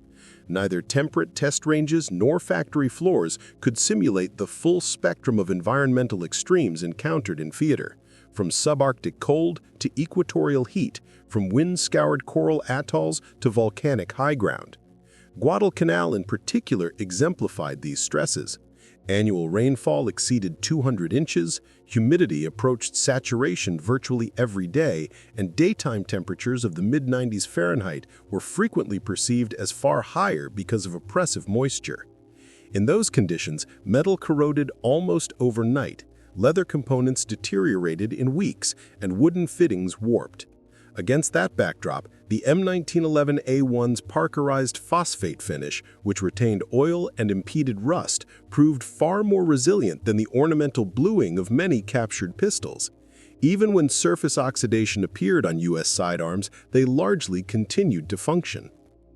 Neither temperate test ranges nor factory floors could simulate the full spectrum of environmental extremes encountered in theater, from subarctic cold to equatorial heat, from wind-scoured coral atolls to volcanic high ground. Guadalcanal in particular exemplified these stresses. Annual rainfall exceeded 200 inches, humidity approached saturation virtually every day, and daytime temperatures of the mid-90s Fahrenheit were frequently perceived as far higher because of oppressive moisture. In those conditions, metal corroded almost overnight, leather components deteriorated in weeks, and wooden fittings warped. Against that backdrop, the M1911A1's parkerized phosphate finish, which retained oil and impeded rust, proved far more resilient than the ornamental bluing of many captured pistols. Even when surface oxidation appeared on U.S. sidearms, they largely continued to function.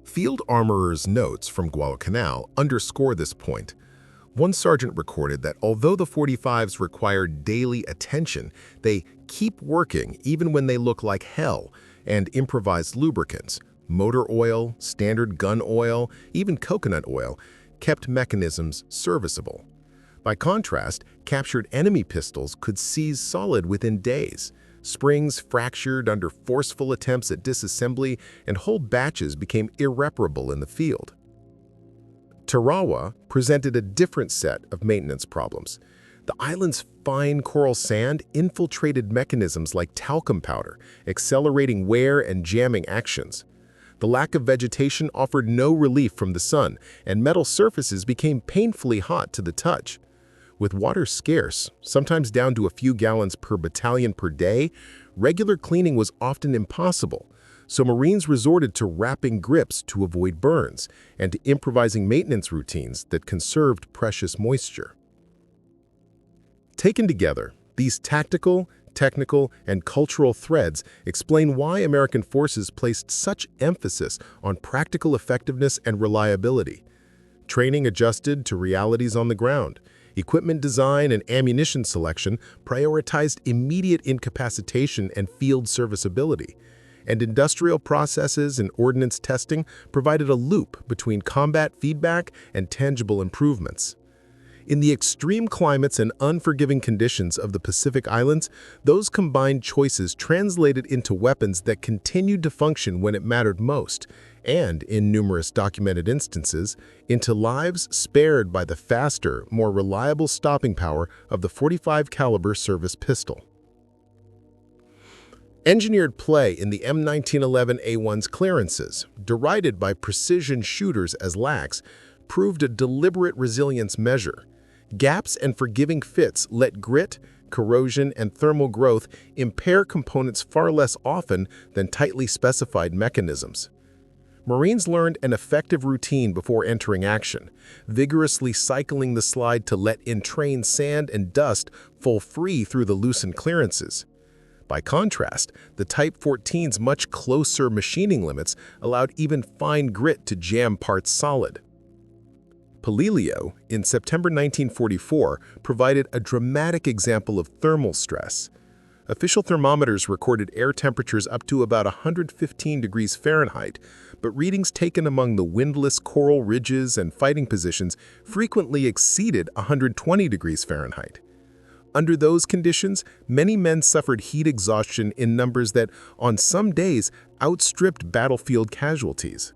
Field armorers' notes from Guadalcanal underscore this point. One sergeant recorded that although the 45s require daily attention, they keep working even when they look like hell, and improvised lubricants, motor oil, standard gun oil, even coconut oil, kept mechanisms serviceable. By contrast, captured enemy pistols could seize solid within days. Springs fractured under forceful attempts at disassembly, and whole batches became irreparable in the field. Tarawa presented a different set of maintenance problems. The island's fine coral sand infiltrated mechanisms like talcum powder, accelerating wear and jamming actions. The lack of vegetation offered no relief from the sun, and metal surfaces became painfully hot to the touch. With water scarce, sometimes down to a few gallons per battalion per day, regular cleaning was often impossible. So Marines resorted to wrapping grips to avoid burns and to improvising maintenance routines that conserved precious moisture. Taken together, these tactical, technical, and cultural threads explain why American forces placed such emphasis on practical effectiveness and reliability. Training adjusted to realities on the ground. Equipment design and ammunition selection prioritized immediate incapacitation and field serviceability. And industrial processes and ordnance testing provided a loop between combat feedback and tangible improvements. In the extreme climates and unforgiving conditions of the Pacific Islands, those combined choices translated into weapons that continued to function when it mattered most, and, in numerous documented instances, into lives spared by the faster, more reliable stopping power of the .45 caliber service pistol. Engineered play in the M1911A1's clearances, derided by precision shooters as lax, proved a deliberate resilience measure. Gaps and forgiving fits let grit, corrosion, and thermal growth impair components far less often than tightly specified mechanisms. Marines learned an effective routine before entering action, vigorously cycling the slide to let entrained sand and dust fall free through the loosened clearances. By contrast, the Type 14's much closer machining limits allowed even fine grit to jam parts solid. Palilio, in September 1944, provided a dramatic example of thermal stress. Official thermometers recorded air temperatures up to about 115 degrees Fahrenheit, but readings taken among the windless coral ridges and fighting positions frequently exceeded 120 degrees Fahrenheit. Under those conditions, many men suffered heat exhaustion in numbers that, on some days, outstripped battlefield casualties.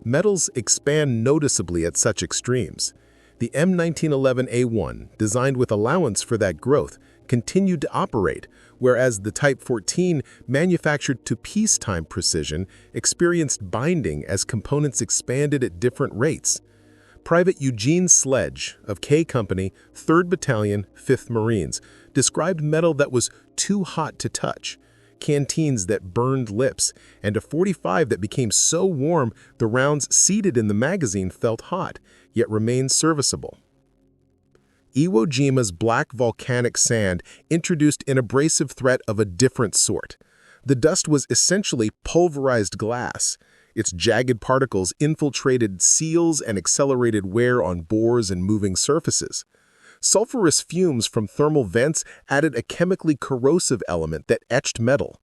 Metals expand noticeably at such extremes. The M1911A1, designed with allowance for that growth, continued to operate, whereas the Type 14, manufactured to peacetime precision, experienced binding as components expanded at different rates. Private Eugene Sledge of K Company, 3rd Battalion, 5th Marines, described metal that was too hot to touch, canteens that burned lips, and a .45 that became so warm the rounds seated in the magazine felt hot, yet remained serviceable. Iwo Jima's black volcanic sand introduced an abrasive threat of a different sort. The dust was essentially pulverized glass. Its jagged particles infiltrated seals and accelerated wear on bores and moving surfaces. Sulfurous fumes from thermal vents added a chemically corrosive element that etched metal.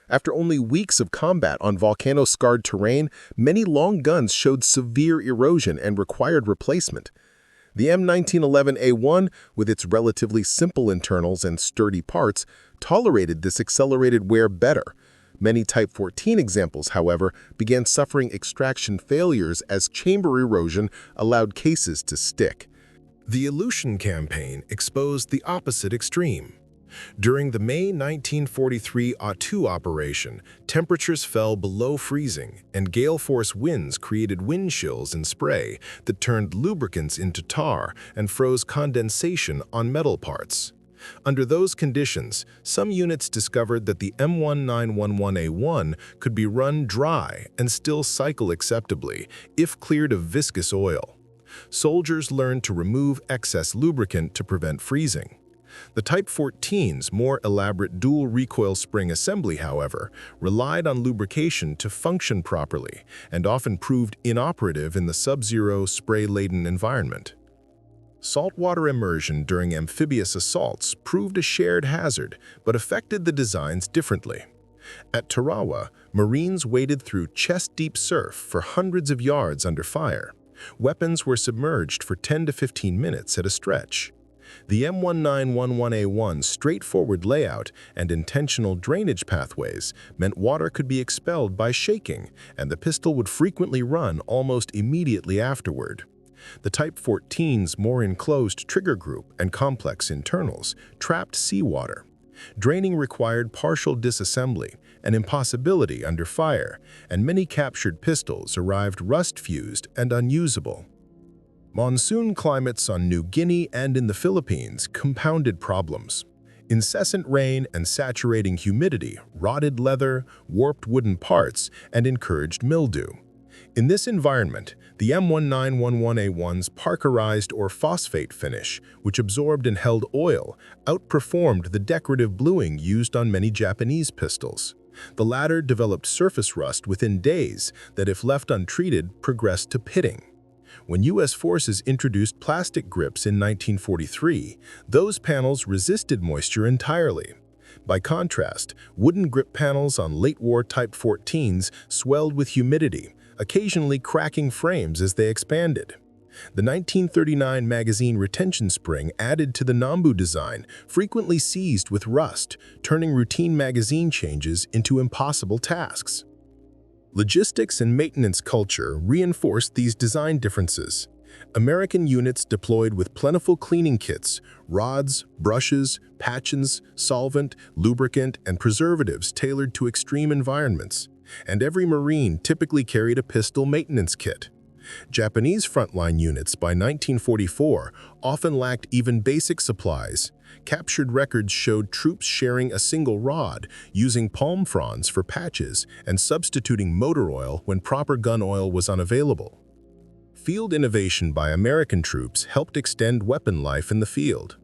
After only weeks of combat on volcano-scarred terrain, many long guns showed severe erosion and required replacement. The M1911A1, with its relatively simple internals and sturdy parts, tolerated this accelerated wear better. Many Type 14 examples, however, began suffering extraction failures as chamber erosion allowed cases to stick. The Aleutian Campaign exposed the opposite extreme. During the May 1943 A2 operation, temperatures fell below freezing, and gale-force winds created wind chills and spray that turned lubricants into tar and froze condensation on metal parts. Under those conditions, some units discovered that the M1911A1 could be run dry and still cycle acceptably if cleared of viscous oil. Soldiers learned to remove excess lubricant to prevent freezing. The Type 14's more elaborate dual recoil spring assembly, however, relied on lubrication to function properly and often proved inoperative in the sub-zero, spray-laden environment. Saltwater immersion during amphibious assaults proved a shared hazard, but affected the designs differently. At Tarawa, Marines waded through chest-deep surf for hundreds of yards under fire. Weapons were submerged for 10 to 15 minutes at a stretch. The M1911A1's straightforward layout and intentional drainage pathways meant water could be expelled by shaking, and the pistol would frequently run almost immediately afterward. The Type 14's more enclosed trigger group and complex internals trapped seawater. Draining required partial disassembly, an impossibility under fire, and many captured pistols arrived rust-fused and unusable. Monsoon climates on New Guinea and in the Philippines compounded problems. Incessant rain and saturating humidity rotted leather, warped wooden parts, and encouraged mildew. In this environment, the M1911A1's parkerized or phosphate finish, which absorbed and held oil, outperformed the decorative bluing used on many Japanese pistols. The latter developed surface rust within days that, if left untreated, progressed to pitting. When U.S. forces introduced plastic grips in 1943, those panels resisted moisture entirely. By contrast, wooden grip panels on late-war Type 14s swelled with humidity, occasionally cracking frames as they expanded. The 1939 magazine retention spring added to the Nambu design frequently seized with rust, turning routine magazine changes into impossible tasks. Logistics and maintenance culture reinforced these design differences. American units deployed with plentiful cleaning kits, rods, brushes, patches, solvent, lubricant, and preservatives tailored to extreme environments, and every Marine typically carried a pistol maintenance kit. Japanese frontline units by 1944 often lacked even basic supplies. Captured records showed troops sharing a single rod, using palm fronds for patches, and substituting motor oil when proper gun oil was unavailable. Field innovation by American troops helped extend weapon life in the field.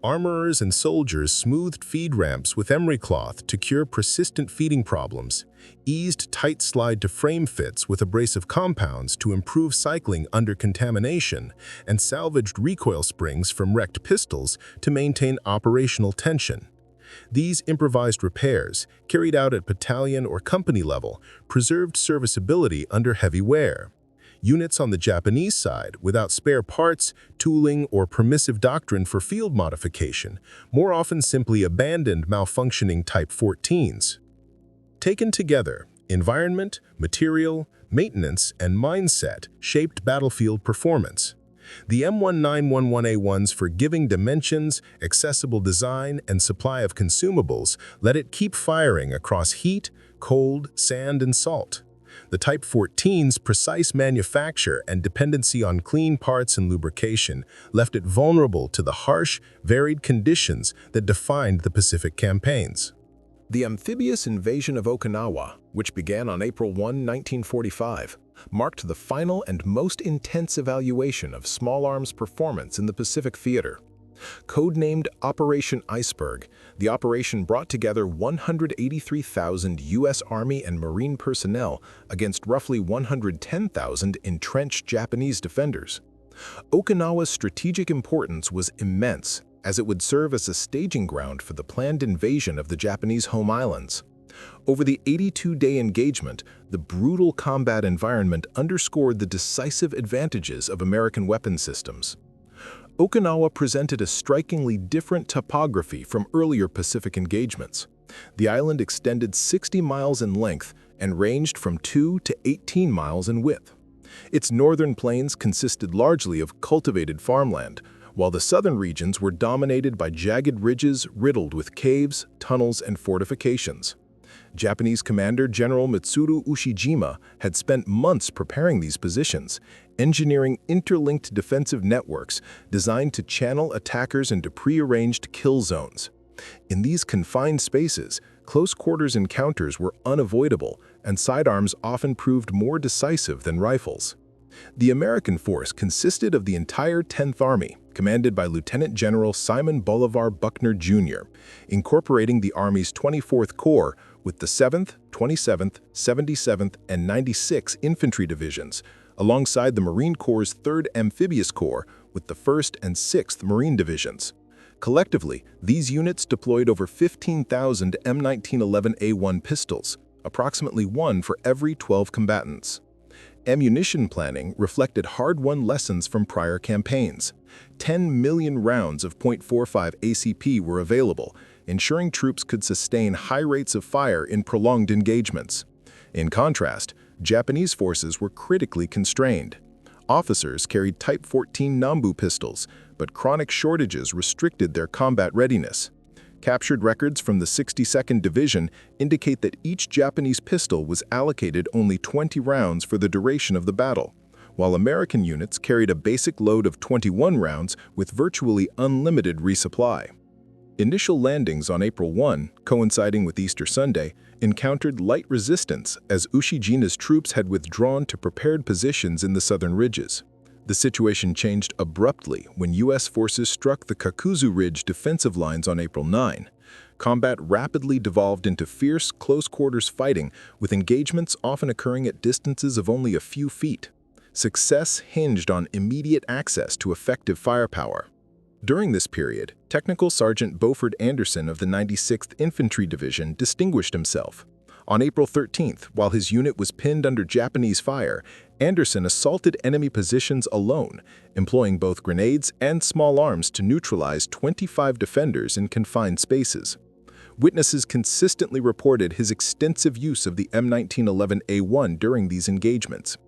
Armorers and soldiers smoothed feed ramps with emery cloth to cure persistent feeding problems, eased tight slide-to-frame fits with abrasive compounds to improve cycling under contamination, and salvaged recoil springs from wrecked pistols to maintain operational tension. These improvised repairs, carried out at battalion or company level, preserved serviceability under heavy wear. Units on the Japanese side, without spare parts, tooling, or permissive doctrine for field modification, more often simply abandoned malfunctioning Type 14s. Taken together, environment, material, maintenance, and mindset shaped battlefield performance. The M1911A1's forgiving dimensions, accessible design, and supply of consumables let it keep firing across heat, cold, sand, and salt. The Type 14's precise manufacture and dependency on clean parts and lubrication left it vulnerable to the harsh, varied conditions that defined the Pacific campaigns. The amphibious invasion of Okinawa, which began on April 1, 1945, marked the final and most intense evaluation of small arms performance in the Pacific theater. Codenamed Operation Iceberg, the operation brought together 183,000 U.S. Army and Marine personnel against roughly 110,000 entrenched Japanese defenders. Okinawa's strategic importance was immense, as it would serve as a staging ground for the planned invasion of the Japanese home islands. Over the 82-day engagement, the brutal combat environment underscored the decisive advantages of American weapon systems. Okinawa presented a strikingly different topography from earlier Pacific engagements. The island extended 60 miles in length and ranged from 2 to 18 miles in width. Its northern plains consisted largely of cultivated farmland, while the southern regions were dominated by jagged ridges riddled with caves, tunnels, and fortifications. Japanese Commander General Mitsuru Ushijima had spent months preparing these positions, engineering interlinked defensive networks designed to channel attackers into prearranged kill zones. In these confined spaces, close-quarters encounters were unavoidable, and sidearms often proved more decisive than rifles. The American force consisted of the entire 10th Army, commanded by Lieutenant General Simon Bolivar Buckner, Jr., incorporating the Army's 24th Corps with the 7th, 27th, 77th, and 96th Infantry Divisions, alongside the Marine Corps' 3rd Amphibious Corps with the 1st and 6th Marine Divisions. Collectively, these units deployed over 15,000 M1911A1 pistols, approximately one for every 12 combatants. Ammunition planning reflected hard-won lessons from prior campaigns. 10 million rounds of .45 ACP were available, ensuring troops could sustain high rates of fire in prolonged engagements. In contrast, Japanese forces were critically constrained. Officers carried Type 14 Nambu pistols, but chronic shortages restricted their combat readiness. Captured records from the 62nd Division indicate that each Japanese pistol was allocated only 20 rounds for the duration of the battle, while American units carried a basic load of 21 rounds with virtually unlimited resupply. Initial landings on April 1, coinciding with Easter Sunday, encountered light resistance as Ushijima's troops had withdrawn to prepared positions in the southern ridges. The situation changed abruptly when U.S. forces struck the Kakuzu Ridge defensive lines on April 9. Combat rapidly devolved into fierce, close-quarters fighting, with engagements often occurring at distances of only a few feet. Success hinged on immediate access to effective firepower. During this period, Technical Sergeant Beaufort Anderson of the 96th Infantry Division distinguished himself. On April 13th, while his unit was pinned under Japanese fire, Anderson assaulted enemy positions alone, employing both grenades and small arms to neutralize 25 defenders in confined spaces. Witnesses consistently reported his extensive use of the M1911A1 during these engagements.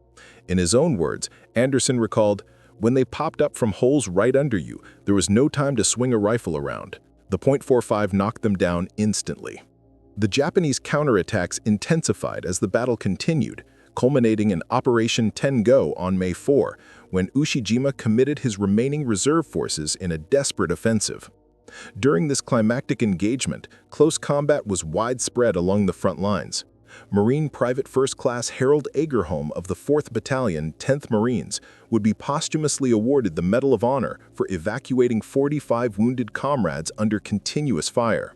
In his own words, Anderson recalled, "When they popped up from holes right under you, there was no time to swing a rifle around. The .45 knocked them down instantly." The Japanese counterattacks intensified as the battle continued, culminating in Operation Tengo on May 4, when Ushijima committed his remaining reserve forces in a desperate offensive. During this climactic engagement, close combat was widespread along the front lines. Marine Private First Class Harold Agerholm of the 4th Battalion, 10th Marines, would be posthumously awarded the Medal of Honor for evacuating 45 wounded comrades under continuous fire.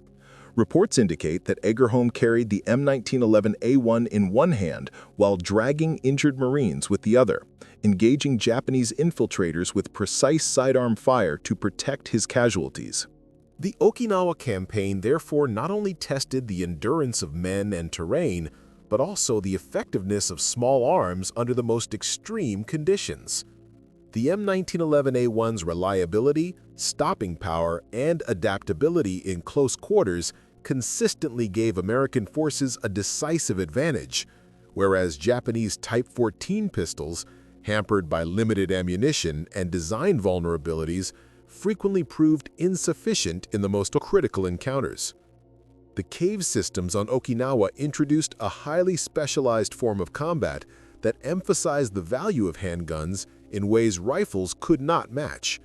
Reports indicate that Agerholm carried the M1911A1 in one hand while dragging injured Marines with the other, engaging Japanese infiltrators with precise sidearm fire to protect his casualties. The Okinawa campaign therefore not only tested the endurance of men and terrain, but also the effectiveness of small arms under the most extreme conditions. The M1911A1's reliability, stopping power, and adaptability in close quarters consistently gave American forces a decisive advantage, whereas Japanese Type 14 pistols, hampered by limited ammunition and design vulnerabilities, frequently proved insufficient in the most critical encounters. The cave systems on Okinawa introduced a highly specialized form of combat that emphasized the value of handguns in ways rifles could not match.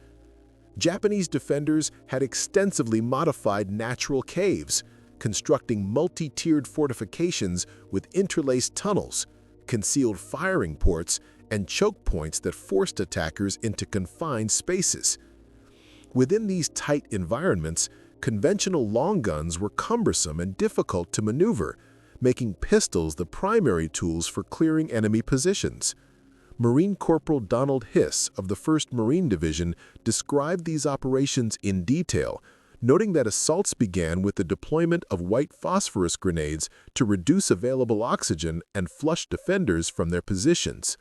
Japanese defenders had extensively modified natural caves, constructing multi-tiered fortifications with interlaced tunnels, concealed firing ports, and choke points that forced attackers into confined spaces. Within these tight environments, conventional long guns were cumbersome and difficult to maneuver, making pistols the primary tools for clearing enemy positions. Marine Corporal Donald Hiss of the 1st Marine Division described these operations in detail, noting that assaults began with the deployment of white phosphorus grenades to reduce available oxygen and flush defenders from their positions.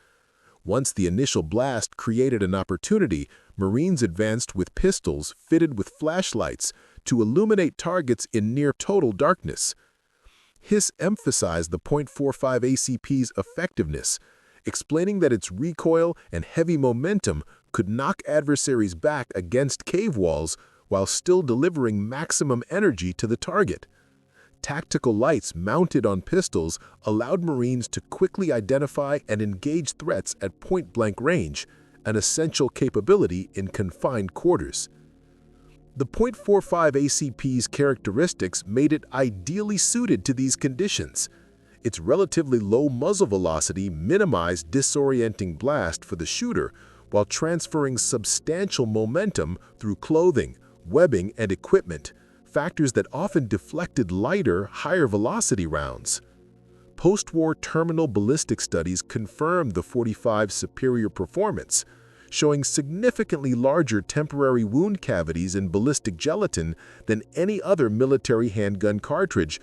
Once the initial blast created an opportunity, Marines advanced with pistols fitted with flashlights to illuminate targets in near-total darkness. Hiss emphasized the .45 ACP's effectiveness, explaining that its recoil and heavy momentum could knock adversaries back against cave walls while still delivering maximum energy to the target. Tactical lights mounted on pistols allowed Marines to quickly identify and engage threats at point-blank range, an essential capability in confined quarters. The .45 ACP's characteristics made it ideally suited to these conditions. Its relatively low muzzle velocity minimized disorienting blast for the shooter while transferring substantial momentum through clothing, webbing, and equipment, factors that often deflected lighter, higher-velocity rounds. Post-war terminal ballistic studies confirmed the .45's superior performance, showing significantly larger temporary wound cavities in ballistic gelatin than any other military handgun cartridge,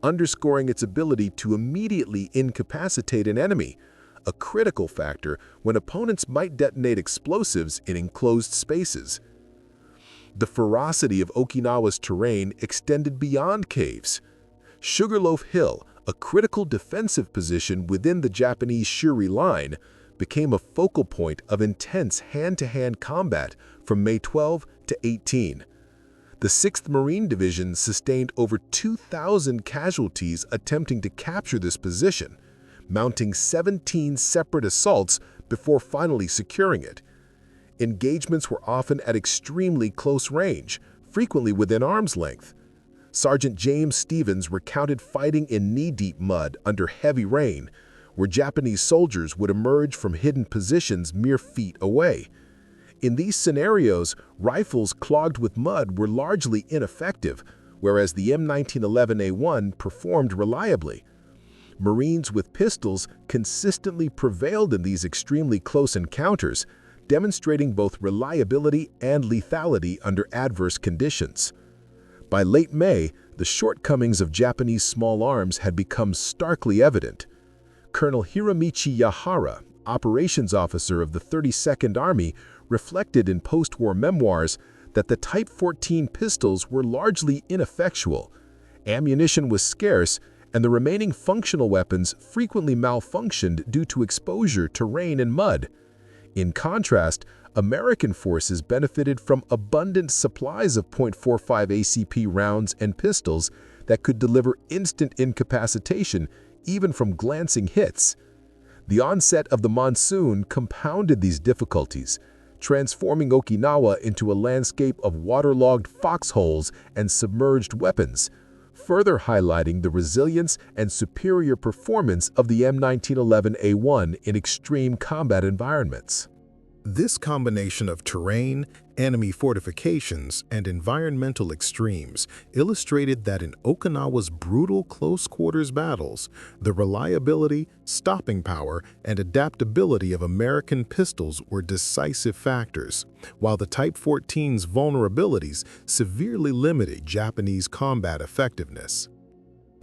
underscoring its ability to immediately incapacitate an enemy, a critical factor when opponents might detonate explosives in enclosed spaces. The ferocity of Okinawa's terrain extended beyond caves. Sugarloaf Hill, a critical defensive position within the Japanese Shuri line, became a focal point of intense hand-to-hand combat from May 12 to 18. The 6th Marine Division sustained over 2,000 casualties attempting to capture this position, mounting 17 separate assaults before finally securing it. Engagements were often at extremely close range, frequently within arm's length. Sergeant James Stevens recounted fighting in knee-deep mud under heavy rain, where Japanese soldiers would emerge from hidden positions mere feet away. In these scenarios, rifles clogged with mud were largely ineffective, whereas the M1911A1 performed reliably. Marines with pistols consistently prevailed in these extremely close encounters, demonstrating both reliability and lethality under adverse conditions. By late May, the shortcomings of Japanese small arms had become starkly evident. Colonel Hiromichi Yahara, operations officer of the 32nd Army, reflected in post-war memoirs that the Type 14 pistols were largely ineffectual. Ammunition was scarce, and the remaining functional weapons frequently malfunctioned due to exposure to rain and mud. In contrast, American forces benefited from abundant supplies of .45 ACP rounds and pistols that could deliver instant incapacitation even from glancing hits. The onset of the monsoon compounded these difficulties, transforming Okinawa into a landscape of waterlogged foxholes and submerged weapons, further highlighting the resilience and superior performance of the M1911A1 in extreme combat environments. This combination of terrain, enemy fortifications, and environmental extremes illustrated that in Okinawa's brutal close-quarters battles, the reliability, stopping power, and adaptability of American pistols were decisive factors, while the Type 14's vulnerabilities severely limited Japanese combat effectiveness.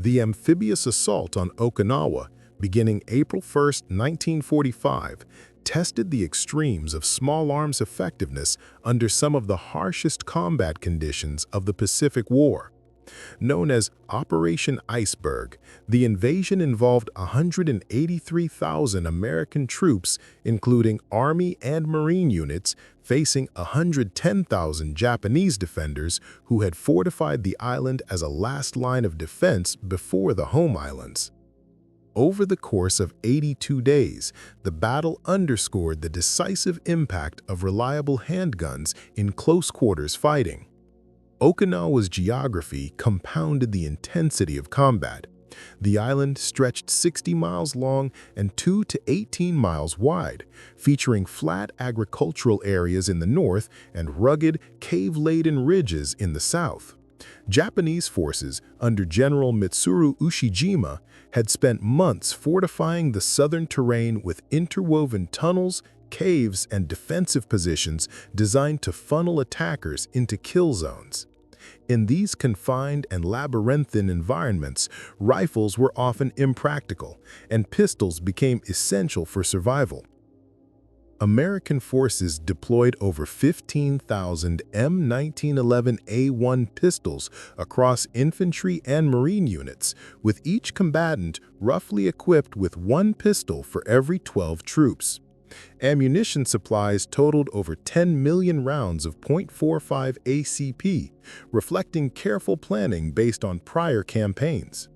The amphibious assault on Okinawa, beginning April 1, 1945, tested the extremes of small arms effectiveness under some of the harshest combat conditions of the Pacific War. Known as Operation Iceberg, the invasion involved 183,000 American troops, including Army and Marine units, facing 110,000 Japanese defenders who had fortified the island as a last line of defense before the home islands. Over the course of 82 days, the battle underscored the decisive impact of reliable handguns in close-quarters fighting. Okinawa's geography compounded the intensity of combat. The island stretched 60 miles long and 2 to 18 miles wide, featuring flat agricultural areas in the north and rugged, cave-laden ridges in the south. Japanese forces under General Mitsuru Ushijima had spent months fortifying the southern terrain with interwoven tunnels, caves, and defensive positions designed to funnel attackers into kill zones. In these confined and labyrinthine environments, rifles were often impractical, and pistols became essential for survival. American forces deployed over 15,000 M1911A1 pistols across infantry and Marine units, with each combatant roughly equipped with one pistol for every 12 troops. Ammunition supplies totaled over 10 million rounds of .45 ACP, reflecting careful planning based on prior campaigns.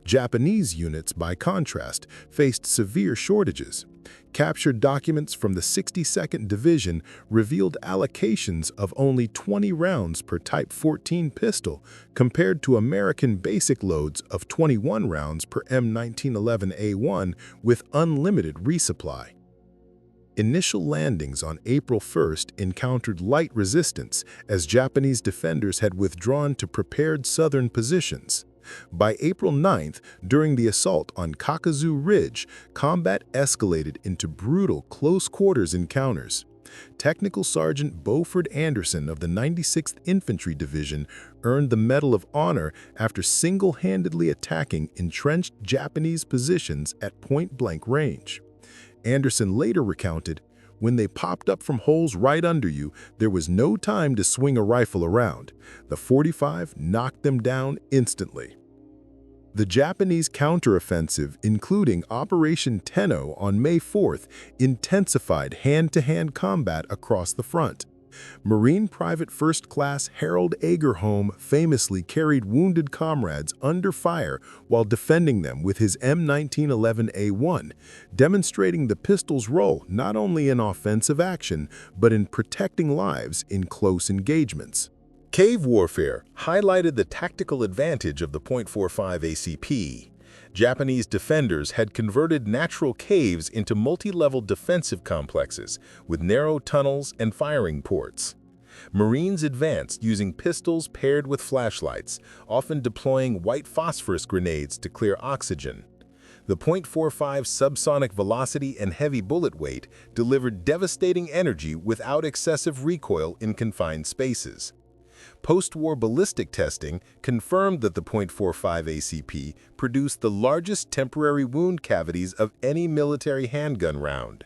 Japanese units, by contrast, faced severe shortages. Captured documents from the 62nd Division revealed allocations of only 20 rounds per Type 14 pistol, compared to American basic loads of 21 rounds per M1911A1 with unlimited resupply. Initial landings on April 1st encountered light resistance as Japanese defenders had withdrawn to prepared southern positions. By April 9th, during the assault on Kakuzu Ridge, combat escalated into brutal close-quarters encounters. Technical Sergeant Beaufort Anderson of the 96th Infantry Division earned the Medal of Honor after single-handedly attacking entrenched Japanese positions at point-blank range. Anderson later recounted, "When they popped up from holes right under you, there was no time to swing a rifle around. The .45 knocked them down instantly." The Japanese counteroffensive, including Operation Tenno on May 4th, intensified hand-to-hand combat across the front. Marine Private First Class Harold Agerholm famously carried wounded comrades under fire while defending them with his M1911A1, demonstrating the pistol's role not only in offensive action, but in protecting lives in close engagements. Cave warfare highlighted the tactical advantage of the .45 ACP. Japanese defenders had converted natural caves into multi-level defensive complexes with narrow tunnels and firing ports. Marines advanced using pistols paired with flashlights, often deploying white phosphorus grenades to clear oxygen. The .45 subsonic velocity and heavy bullet weight delivered devastating energy without excessive recoil in confined spaces. Post-war ballistic testing confirmed that the .45 ACP produced the largest temporary wound cavities of any military handgun round,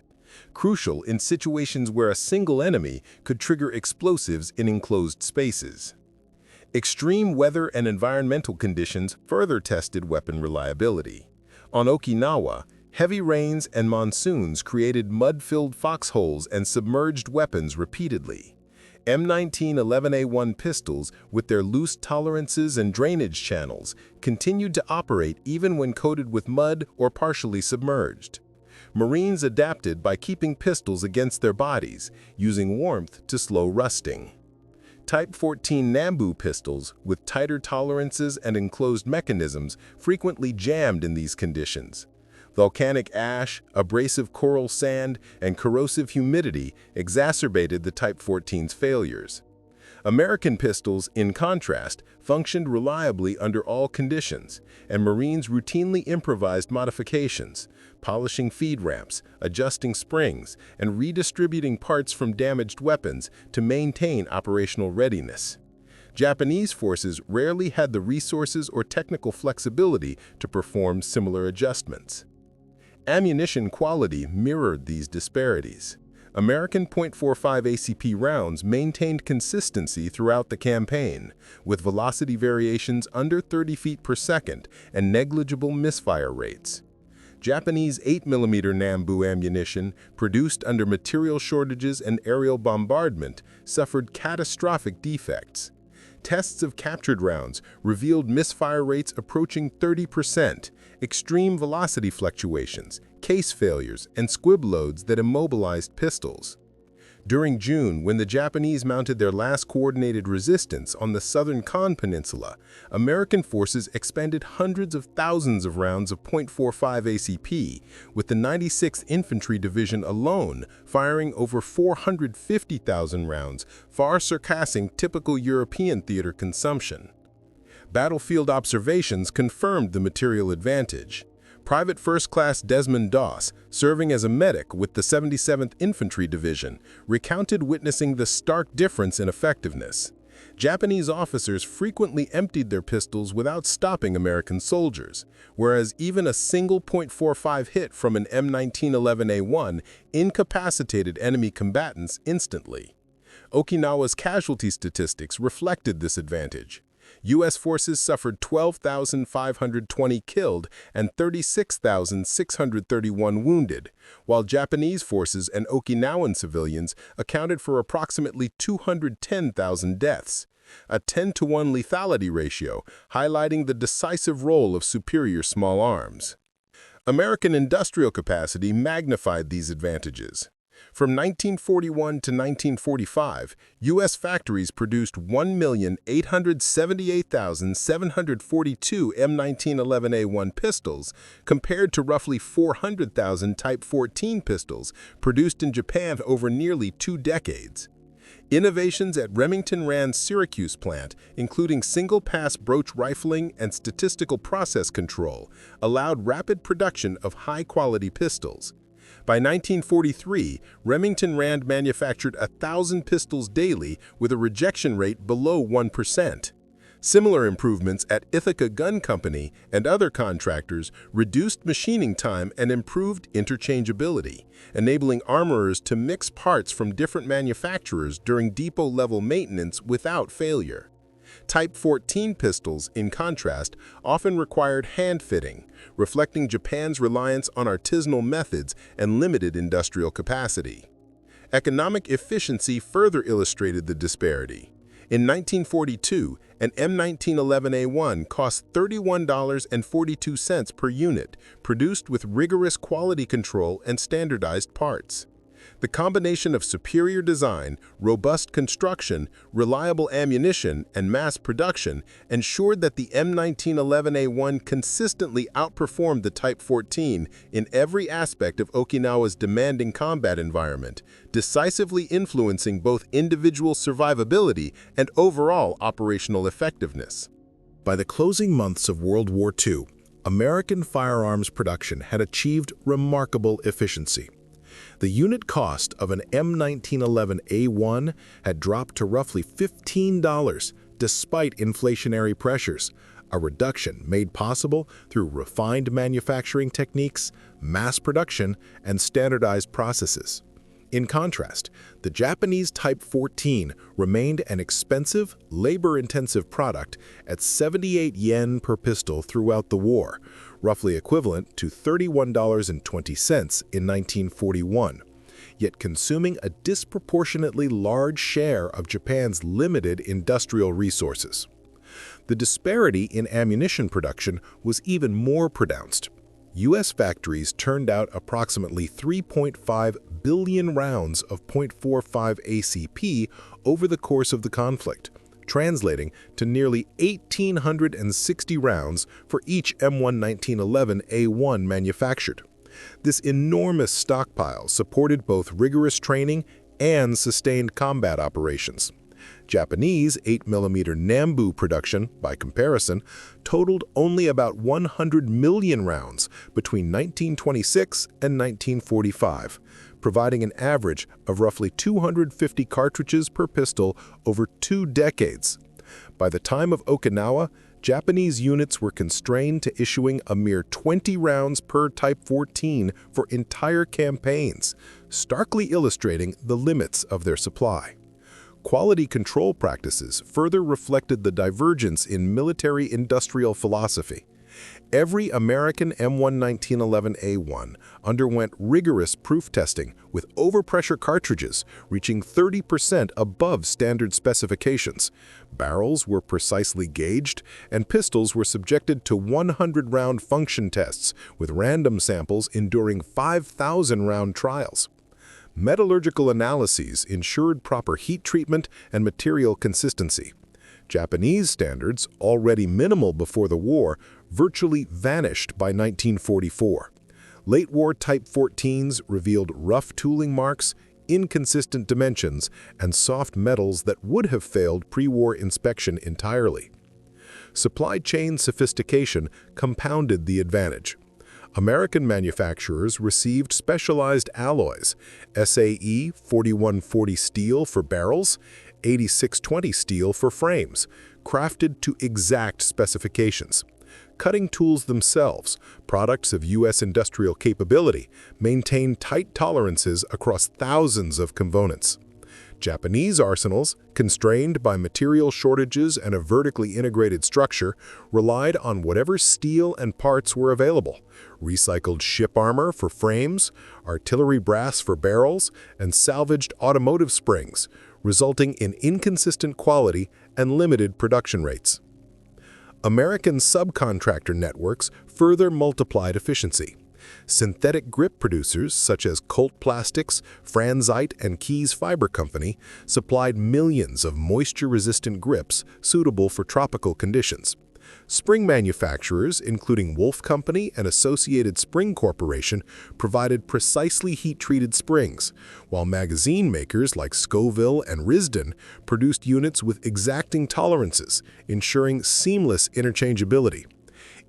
crucial in situations where a single enemy could trigger explosives in enclosed spaces. Extreme weather and environmental conditions further tested weapon reliability. On Okinawa, heavy rains and monsoons created mud-filled foxholes and submerged weapons repeatedly. M1911A1 pistols, with their loose tolerances and drainage channels, continued to operate even when coated with mud or partially submerged. Marines adapted by keeping pistols against their bodies, using warmth to slow rusting. Type 14 Nambu pistols, with tighter tolerances and enclosed mechanisms, frequently jammed in these conditions. Volcanic ash, abrasive coral sand, and corrosive humidity exacerbated the Type 14's failures. American pistols, in contrast, functioned reliably under all conditions, and Marines routinely improvised modifications, polishing feed ramps, adjusting springs, and redistributing parts from damaged weapons to maintain operational readiness. Japanese forces rarely had the resources or technical flexibility to perform similar adjustments. Ammunition quality mirrored these disparities. American .45 ACP rounds maintained consistency throughout the campaign, with velocity variations under 30 feet per second and negligible misfire rates. Japanese 8mm Nambu ammunition, produced under material shortages and aerial bombardment, suffered catastrophic defects. Tests of captured rounds revealed misfire rates approaching 30%, extreme velocity fluctuations, case failures, and squib loads that immobilized pistols. During June, when the Japanese mounted their last coordinated resistance on the southern Kan Peninsula, American forces expended hundreds of thousands of rounds of .45 ACP, with the 96th Infantry Division alone firing over 450,000 rounds, far surpassing typical European theater consumption. Battlefield observations confirmed the material advantage. Private First Class Desmond Doss, serving as a medic with the 77th Infantry Division, recounted witnessing the stark difference in effectiveness. Japanese officers frequently emptied their pistols without stopping American soldiers, whereas even a single .45 hit from an M1911A1 incapacitated enemy combatants instantly. Okinawa's casualty statistics reflected this advantage. U.S. forces suffered 12,520 killed and 36,631 wounded, while Japanese forces and Okinawan civilians accounted for approximately 210,000 deaths, a 10-to-1 lethality ratio, highlighting the decisive role of superior small arms. American industrial capacity magnified these advantages. From 1941 to 1945, U.S. factories produced 1,878,742 M1911A1 pistols, compared to roughly 400,000 Type 14 pistols produced in Japan over nearly 2 decades. Innovations at Remington Rand's Syracuse plant, including single-pass broach rifling and statistical process control, allowed rapid production of high-quality pistols. By 1943, Remington Rand manufactured 1,000 pistols daily with a rejection rate below 1%. Similar improvements at Ithaca Gun Company and other contractors reduced machining time and improved interchangeability, enabling armorers to mix parts from different manufacturers during depot-level maintenance without failure. Type 14 pistols, in contrast, often required hand-fitting, reflecting Japan's reliance on artisanal methods and limited industrial capacity. Economic efficiency further illustrated the disparity. In 1942, an M1911A1 cost $31.42 per unit, produced with rigorous quality control and standardized parts. The combination of superior design, robust construction, reliable ammunition, and mass production ensured that the M1911A1 consistently outperformed the Type 14 in every aspect of Okinawa's demanding combat environment, decisively influencing both individual survivability and overall operational effectiveness. By the closing months of World War II, American firearms production had achieved remarkable efficiency. The unit cost of an M1911A1 had dropped to roughly $15 despite inflationary pressures, a reduction made possible through refined manufacturing techniques, mass production, and standardized processes. In contrast, the Japanese Type 14 remained an expensive, labor-intensive product at 78 yen per pistol throughout the war, roughly equivalent to $31.20 in 1941, yet consuming a disproportionately large share of Japan's limited industrial resources. The disparity in ammunition production was even more pronounced. U.S. factories turned out approximately 3.5 billion rounds of .45 ACP over the course of the conflict, translating to nearly 1,860 rounds for each M1911A1 manufactured. This enormous stockpile supported both rigorous training and sustained combat operations. Japanese 8mm Nambu production, by comparison, totaled only about 100 million rounds between 1926 and 1945, providing an average of roughly 250 cartridges per pistol over 2 decades. By the time of Okinawa, Japanese units were constrained to issuing a mere 20 rounds per Type 14 for entire campaigns, starkly illustrating the limits of their supply. Quality control practices further reflected the divergence in military-industrial philosophy. Every American M1911A1 underwent rigorous proof testing with overpressure cartridges reaching 30% above standard specifications. Barrels were precisely gauged, and pistols were subjected to 100-round function tests with random samples enduring 5,000-round trials. Metallurgical analyses ensured proper heat treatment and material consistency. Japanese standards, already minimal before the war, virtually vanished by 1944. Late-war Type 14s revealed rough tooling marks, inconsistent dimensions, and soft metals that would have failed pre-war inspection entirely. Supply chain sophistication compounded the advantage. American manufacturers received specialized alloys, SAE 4140 steel for barrels, 8620 steel for frames, crafted to exact specifications. Cutting tools themselves, products of U.S. industrial capability, maintained tight tolerances across thousands of components. Japanese arsenals, constrained by material shortages and a vertically integrated structure, relied on whatever steel and parts were available: recycled ship armor for frames, artillery brass for barrels, and salvaged automotive springs, resulting in inconsistent quality and limited production rates. American subcontractor networks further multiplied efficiency. Synthetic grip producers such as Colt Plastics, Franzite, and Keys Fiber Company supplied millions of moisture-resistant grips suitable for tropical conditions. Spring manufacturers, including Wolf Company and Associated Spring Corporation, provided precisely heat-treated springs, while magazine makers like Scoville and Risden produced units with exacting tolerances, ensuring seamless interchangeability.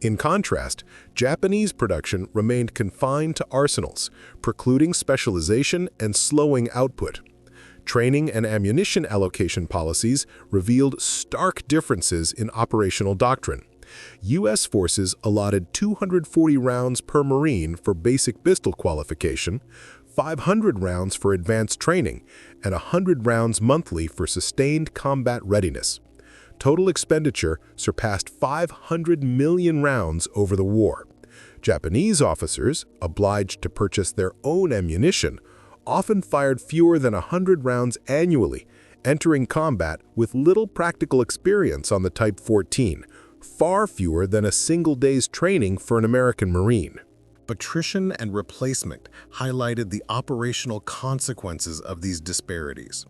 In contrast, Japanese production remained confined to arsenals, precluding specialization and slowing output. Training and ammunition allocation policies revealed stark differences in operational doctrine. U.S. forces allotted 240 rounds per Marine for basic pistol qualification, 500 rounds for advanced training, and 100 rounds monthly for sustained combat readiness. Total expenditure surpassed 500 million rounds over the war. Japanese officers, obliged to purchase their own ammunition, often fired fewer than 100 rounds annually, entering combat with little practical experience on the Type 14, far fewer than a single day's training for an American Marine. Attrition and replacement highlighted the operational consequences of these disparities.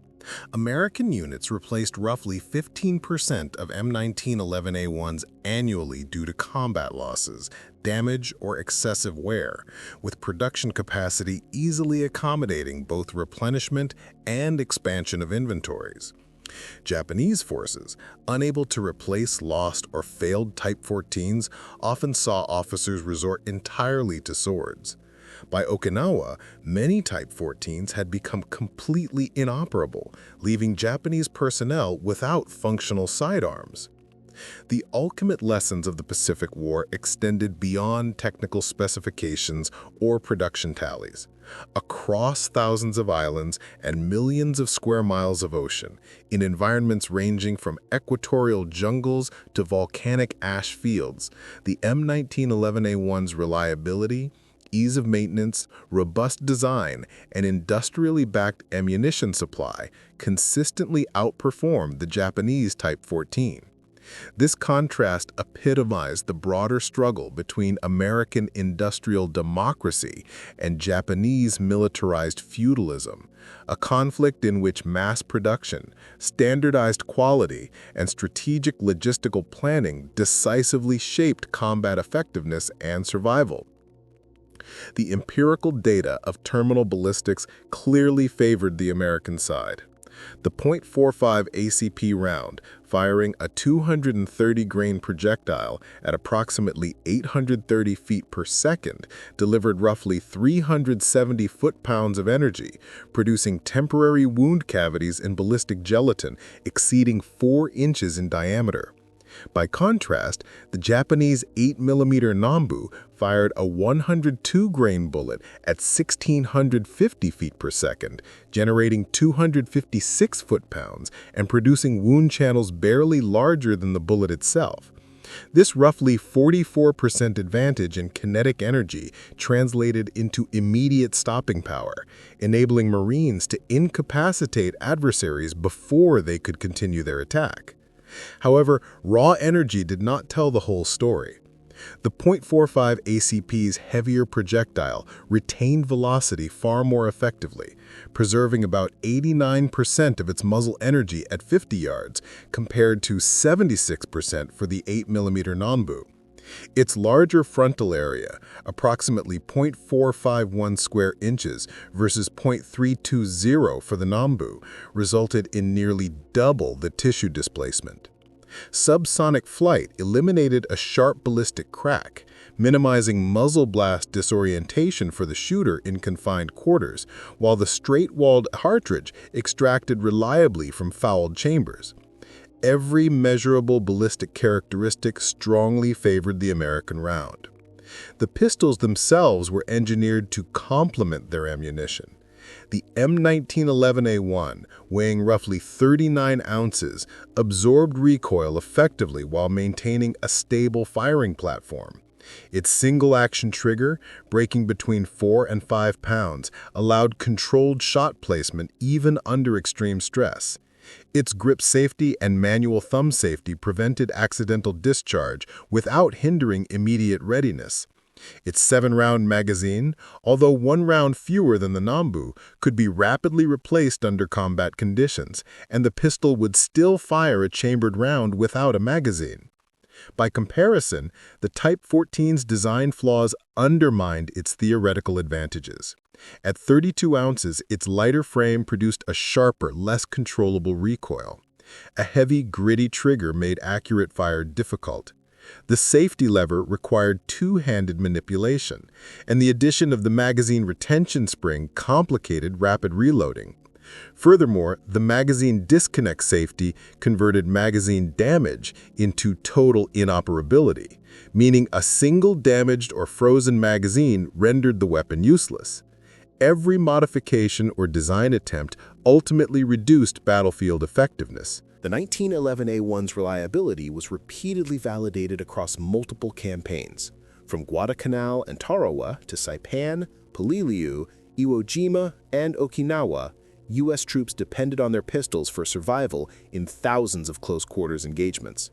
American units replaced roughly 15% of M1911A1s annually due to combat losses, damage, or excessive wear, with production capacity easily accommodating both replenishment and expansion of inventories. Japanese forces, unable to replace lost or failed Type 14s, often saw officers resort entirely to swords. By Okinawa, many Type 14s had become completely inoperable, leaving Japanese personnel without functional sidearms. The ultimate lessons of the Pacific War extended beyond technical specifications or production tallies. Across thousands of islands and millions of square miles of ocean, in environments ranging from equatorial jungles to volcanic ash fields, the M1911A1's reliability, ease of maintenance, robust design, and industrially backed ammunition supply consistently outperformed the Japanese Type 14. This contrast epitomized the broader struggle between American industrial democracy and Japanese militarized feudalism, a conflict in which mass production, standardized quality, and strategic logistical planning decisively shaped combat effectiveness and survival. The empirical data of terminal ballistics clearly favored the American side. The .45 ACP round, firing a 230-grain projectile at approximately 830 feet per second, delivered roughly 370 foot-pounds of energy, producing temporary wound cavities in ballistic gelatin exceeding 4 inches in diameter. By contrast, the Japanese 8mm Nambu fired a 102-grain bullet at 1,650 feet per second, generating 256 foot-pounds and producing wound channels barely larger than the bullet itself. This roughly 44% advantage in kinetic energy translated into immediate stopping power, enabling Marines to incapacitate adversaries before they could continue their attack. However, raw energy did not tell the whole story. The .45 ACP's heavier projectile retained velocity far more effectively, preserving about 89% of its muzzle energy at 50 yards compared to 76% for the 8mm Nambu. Its larger frontal area, approximately .451 square inches versus .320 for the Nambu, resulted in nearly double the tissue displacement. Subsonic flight eliminated a sharp ballistic crack, minimizing muzzle blast disorientation for the shooter in confined quarters, while the straight-walled cartridge extracted reliably from fouled chambers. Every measurable ballistic characteristic strongly favored the American round. The pistols themselves were engineered to complement their ammunition. The M1911A1, weighing roughly 39 ounces, absorbed recoil effectively while maintaining a stable firing platform. Its single-action trigger, breaking between 4 and 5 pounds, allowed controlled shot placement even under extreme stress. Its grip safety and manual thumb safety prevented accidental discharge without hindering immediate readiness. Its 7-round magazine, although 1 round fewer than the Nambu, could be rapidly replaced under combat conditions, and the pistol would still fire a chambered round without a magazine. By comparison, the Type 14's design flaws undermined its theoretical advantages. At 32 ounces, its lighter frame produced a sharper, less controllable recoil. A heavy, gritty trigger made accurate fire difficult. The safety lever required two-handed manipulation, and the addition of the magazine retention spring complicated rapid reloading. Furthermore, the magazine disconnect safety converted magazine damage into total inoperability, meaning a single damaged or frozen magazine rendered the weapon useless. Every modification or design attempt ultimately reduced battlefield effectiveness. The 1911A1's reliability was repeatedly validated across multiple campaigns, from Guadalcanal and Tarawa to Saipan, Polilliu, Iwo Jima, and Okinawa. U.S. troops depended on their pistols for survival in thousands of close-quarters engagements.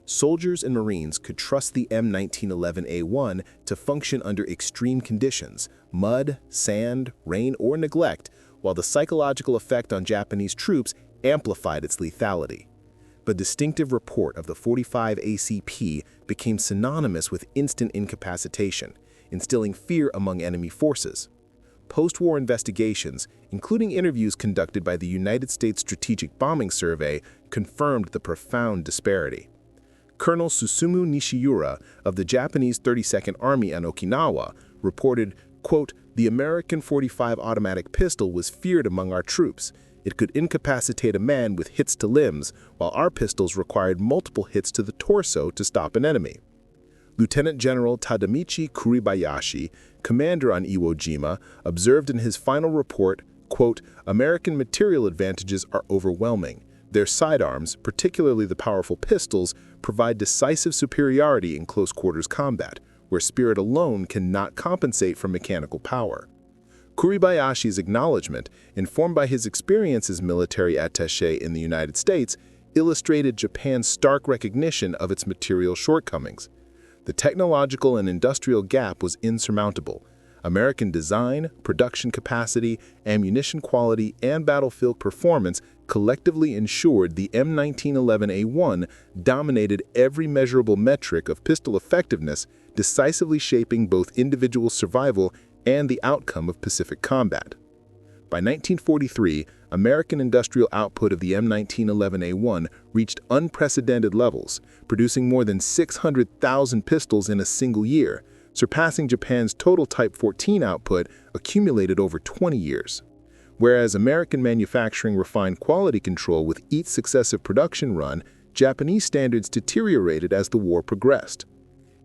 Soldiers and Marines could trust the M1911A1 to function under extreme conditions, mud, sand, rain, or neglect, while the psychological effect on Japanese troops amplified its lethality. The distinctive report of the .45 ACP became synonymous with instant incapacitation, instilling fear among enemy forces. Post-war investigations, including interviews conducted by the United States Strategic Bombing Survey, confirmed the profound disparity. Colonel Susumu Nishiura of the Japanese 32nd Army on Okinawa reported, quote, "The American .45 automatic pistol was feared among our troops. It could incapacitate a man with hits to limbs, while our pistols required multiple hits to the torso to stop an enemy." Lieutenant General Tadamichi Kuribayashi, commander on Iwo Jima, observed in his final report, quote, "American material advantages are overwhelming. Their sidearms, particularly the powerful pistols, provide decisive superiority in close-quarters combat, where spirit alone cannot compensate for mechanical power." Kuribayashi's acknowledgement, informed by his experience as military attaché in the United States, illustrated Japan's stark recognition of its material shortcomings. The technological and industrial gap was insurmountable. American design, production capacity, ammunition quality, and battlefield performance collectively ensured the M1911A1 dominated every measurable metric of pistol effectiveness, decisively shaping both individual survival and the outcome of Pacific combat. By 1943, American industrial output of the M1911A1 reached unprecedented levels, producing more than 600,000 pistols in a single year, surpassing Japan's total Type 14 output accumulated over 20 years. Whereas American manufacturing refined quality control with each successive production run, Japanese standards deteriorated as the war progressed.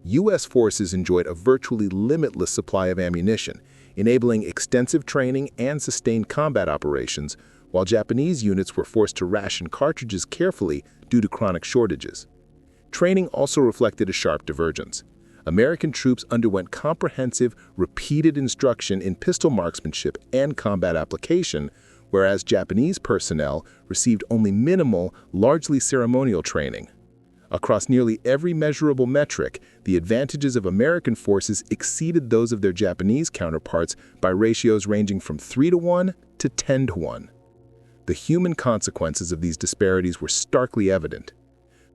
U.S. forces enjoyed a virtually limitless supply of ammunition, enabling extensive training and sustained combat operations, while Japanese units were forced to ration cartridges carefully due to chronic shortages. Training also reflected a sharp divergence. American troops underwent comprehensive, repeated instruction in pistol marksmanship and combat application, whereas Japanese personnel received only minimal, largely ceremonial training. Across nearly every measurable metric, the advantages of American forces exceeded those of their Japanese counterparts by ratios ranging from 3-to-1 to 10-to-1. The human consequences of these disparities were starkly evident.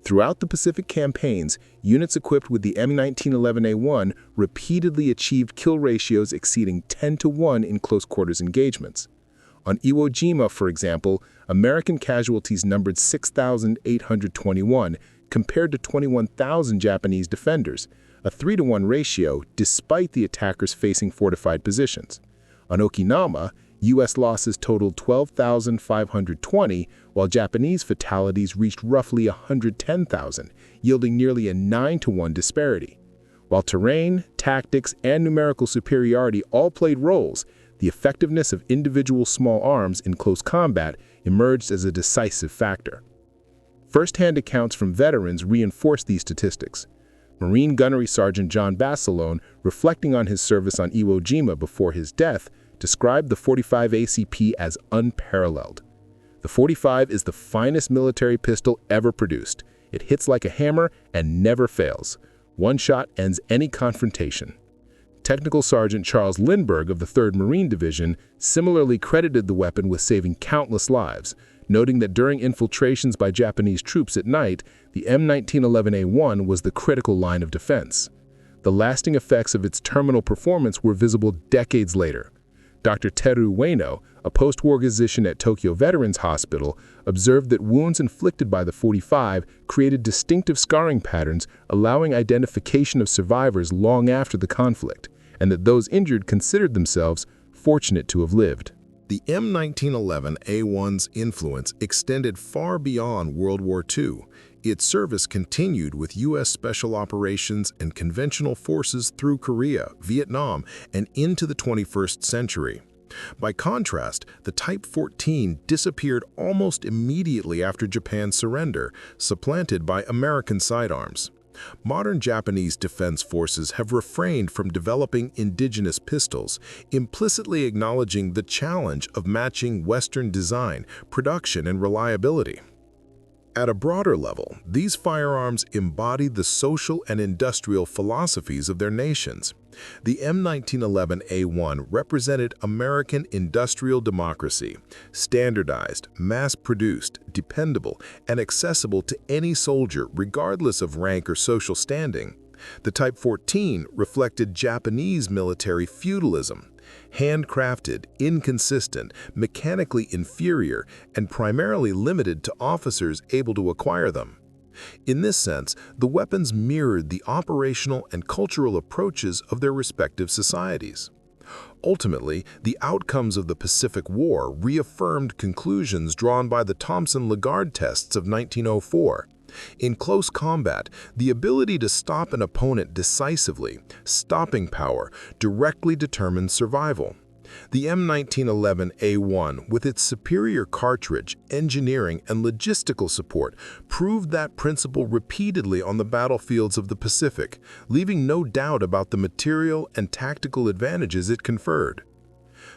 Throughout the Pacific campaigns, units equipped with the M1911A1 repeatedly achieved kill ratios exceeding 10-to-1 in close-quarters engagements. On Iwo Jima, for example, American casualties numbered 6,821 compared to 21,000 Japanese defenders, a 3-to-1 ratio despite the attackers facing fortified positions. On Okinawa, U.S. losses totaled 12,520, while Japanese fatalities reached roughly 110,000, yielding nearly a 9-to-1 disparity. While terrain, tactics, and numerical superiority all played roles, the effectiveness of individual small arms in close combat emerged as a decisive factor. First-hand accounts from veterans reinforce these statistics. Marine Gunnery Sergeant John Basilone, reflecting on his service on Iwo Jima before his death, described the 45 ACP as unparalleled. The 45 is the finest military pistol ever produced. It hits like a hammer and never fails. One shot ends any confrontation. Technical Sergeant Charles Lindbergh of the 3rd Marine Division similarly credited the weapon with saving countless lives, noting that during infiltrations by Japanese troops at night, the M1911A1 was the critical line of defense. The lasting effects of its terminal performance were visible decades later. Dr. Teru Ueno, a post-war physician at Tokyo Veterans Hospital, observed that wounds inflicted by the 45 created distinctive scarring patterns, allowing identification of survivors long after the conflict, and that those injured considered themselves fortunate to have lived. The M1911A1's influence extended far beyond World War II. Its service continued with U.S. Special Operations and Conventional Forces through Korea, Vietnam, and into the 21st century. By contrast, the Type 14 disappeared almost immediately after Japan's surrender, supplanted by American sidearms. Modern Japanese defense forces have refrained from developing indigenous pistols, implicitly acknowledging the challenge of matching Western design, production, and reliability. At a broader level, these firearms embody the social and industrial philosophies of their nations. The M1911A1 represented American industrial democracy, standardized, mass-produced, dependable, and accessible to any soldier regardless of rank or social standing. The Type 14 reflected Japanese military feudalism, handcrafted, inconsistent, mechanically inferior, and primarily limited to officers able to acquire them. In this sense, the weapons mirrored the operational and cultural approaches of their respective societies. Ultimately, the outcomes of the Pacific War reaffirmed conclusions drawn by the Thompson-Lagarde tests of 1904. In close combat, the ability to stop an opponent decisively, stopping power, directly determines survival. The M1911A1, with its superior cartridge, engineering, and logistical support, proved that principle repeatedly on the battlefields of the Pacific, leaving no doubt about the material and tactical advantages it conferred.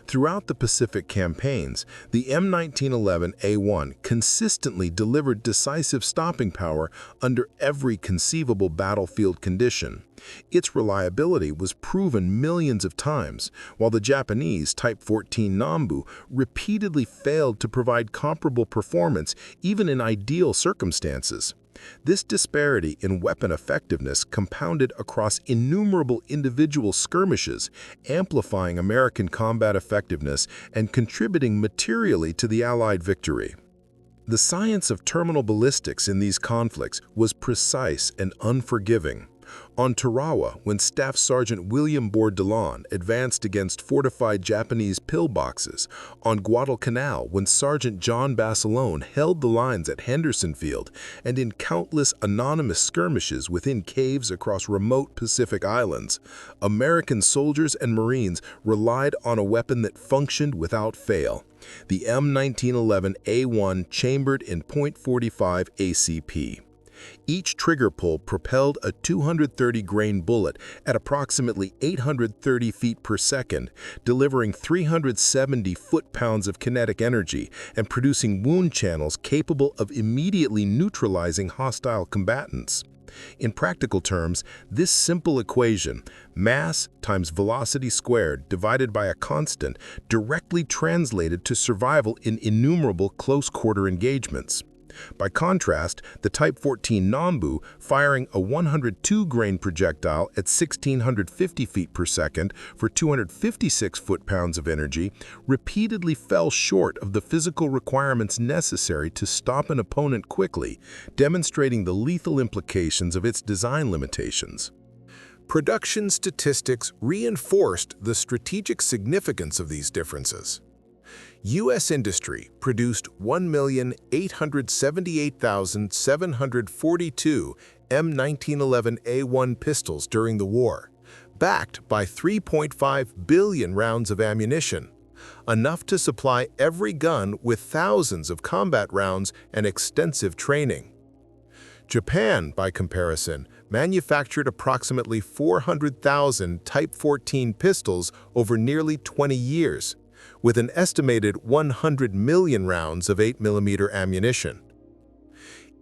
Throughout the Pacific campaigns, the M1911A1 consistently delivered decisive stopping power under every conceivable battlefield condition. Its reliability was proven millions of times, while the Japanese Type 14 Nambu repeatedly failed to provide comparable performance even in ideal circumstances. This disparity in weapon effectiveness compounded across innumerable individual skirmishes, amplifying American combat effectiveness and contributing materially to the Allied victory. The science of terminal ballistics in these conflicts was precise and unforgiving. On Tarawa, when Staff Sergeant William Bourdillon advanced against fortified Japanese pillboxes. On Guadalcanal, when Sergeant John Basilone held the lines at Hendersonfield, and in countless anonymous skirmishes within caves across remote Pacific islands, American soldiers and Marines relied on a weapon that functioned without fail. The M1911A1 chambered in .45 ACP. Each trigger pull propelled a 230-grain bullet at approximately 830 feet per second, delivering 370 foot-pounds of kinetic energy and producing wound channels capable of immediately neutralizing hostile combatants. In practical terms, this simple equation, mass times velocity squared divided by a constant, directly translated to survival in innumerable close-quarter engagements. By contrast, the Type 14 Nambu, firing a 102-grain projectile at 1,650 feet per second for 256 foot-pounds of energy, repeatedly fell short of the physical requirements necessary to stop an opponent quickly, demonstrating the lethal implications of its design limitations. Production statistics reinforced the strategic significance of these differences. U.S. industry produced 1,878,742 M1911A1 pistols during the war, backed by 3.5 billion rounds of ammunition, enough to supply every gun with thousands of combat rounds and extensive training. Japan, by comparison, manufactured approximately 400,000 Type 14 pistols over nearly 20 years, with an estimated 100 million rounds of 8mm ammunition.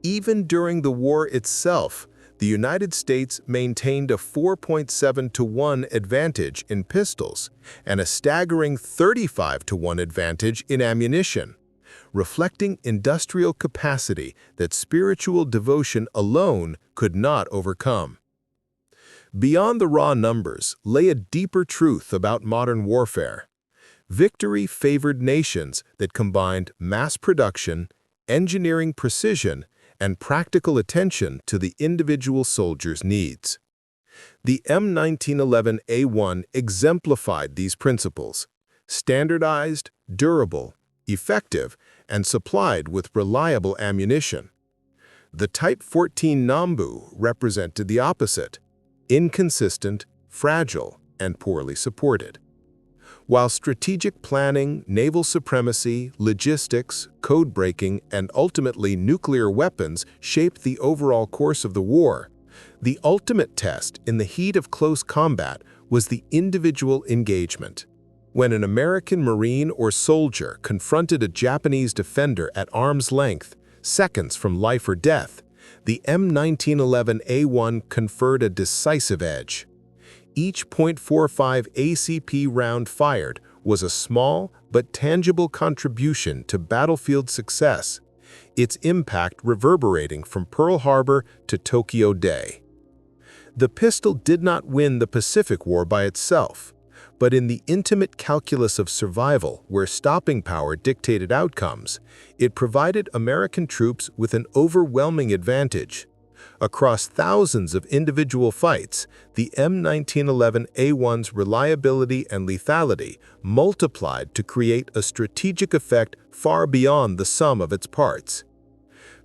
Even during the war itself, the United States maintained a 4.7-to-1 advantage in pistols and a staggering 35-to-1 advantage in ammunition, reflecting industrial capacity that spiritual devotion alone could not overcome. Beyond the raw numbers lay a deeper truth about modern warfare. Victory favored nations that combined mass production, engineering precision, and practical attention to the individual soldier's needs. The M1911A1 exemplified these principles: standardized, durable, effective, and supplied with reliable ammunition. The Type 14 Nambu represented the opposite: inconsistent, fragile, and poorly supported. While strategic planning, naval supremacy, logistics, code-breaking, and ultimately nuclear weapons shaped the overall course of the war, the ultimate test in the heat of close combat was the individual engagement. When an American Marine or soldier confronted a Japanese defender at arm's length, seconds from life or death, the M1911A1 conferred a decisive edge. Each .45 ACP round fired was a small but tangible contribution to battlefield success, its impact reverberating from Pearl Harbor to Tokyo Day. The pistol did not win the Pacific War by itself, but in the intimate calculus of survival where stopping power dictated outcomes, it provided American troops with an overwhelming advantage. Across thousands of individual fights, the M1911A1's reliability and lethality multiplied to create a strategic effect far beyond the sum of its parts.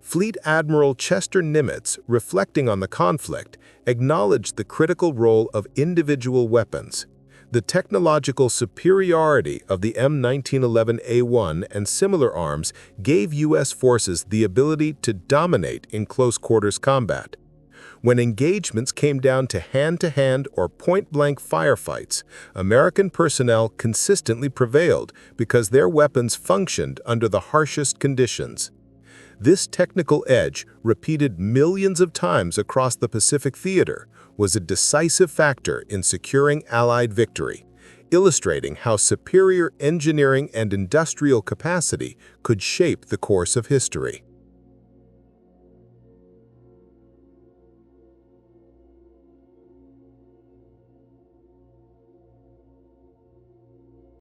Fleet Admiral Chester Nimitz, reflecting on the conflict, acknowledged the critical role of individual weapons. The technological superiority of the M1911A1 and similar arms gave U.S. forces the ability to dominate in close-quarters combat. When engagements came down to hand-to-hand or point-blank firefights, American personnel consistently prevailed because their weapons functioned under the harshest conditions. This technical edge, repeated millions of times across the Pacific theater, was a decisive factor in securing Allied victory, illustrating how superior engineering and industrial capacity could shape the course of history.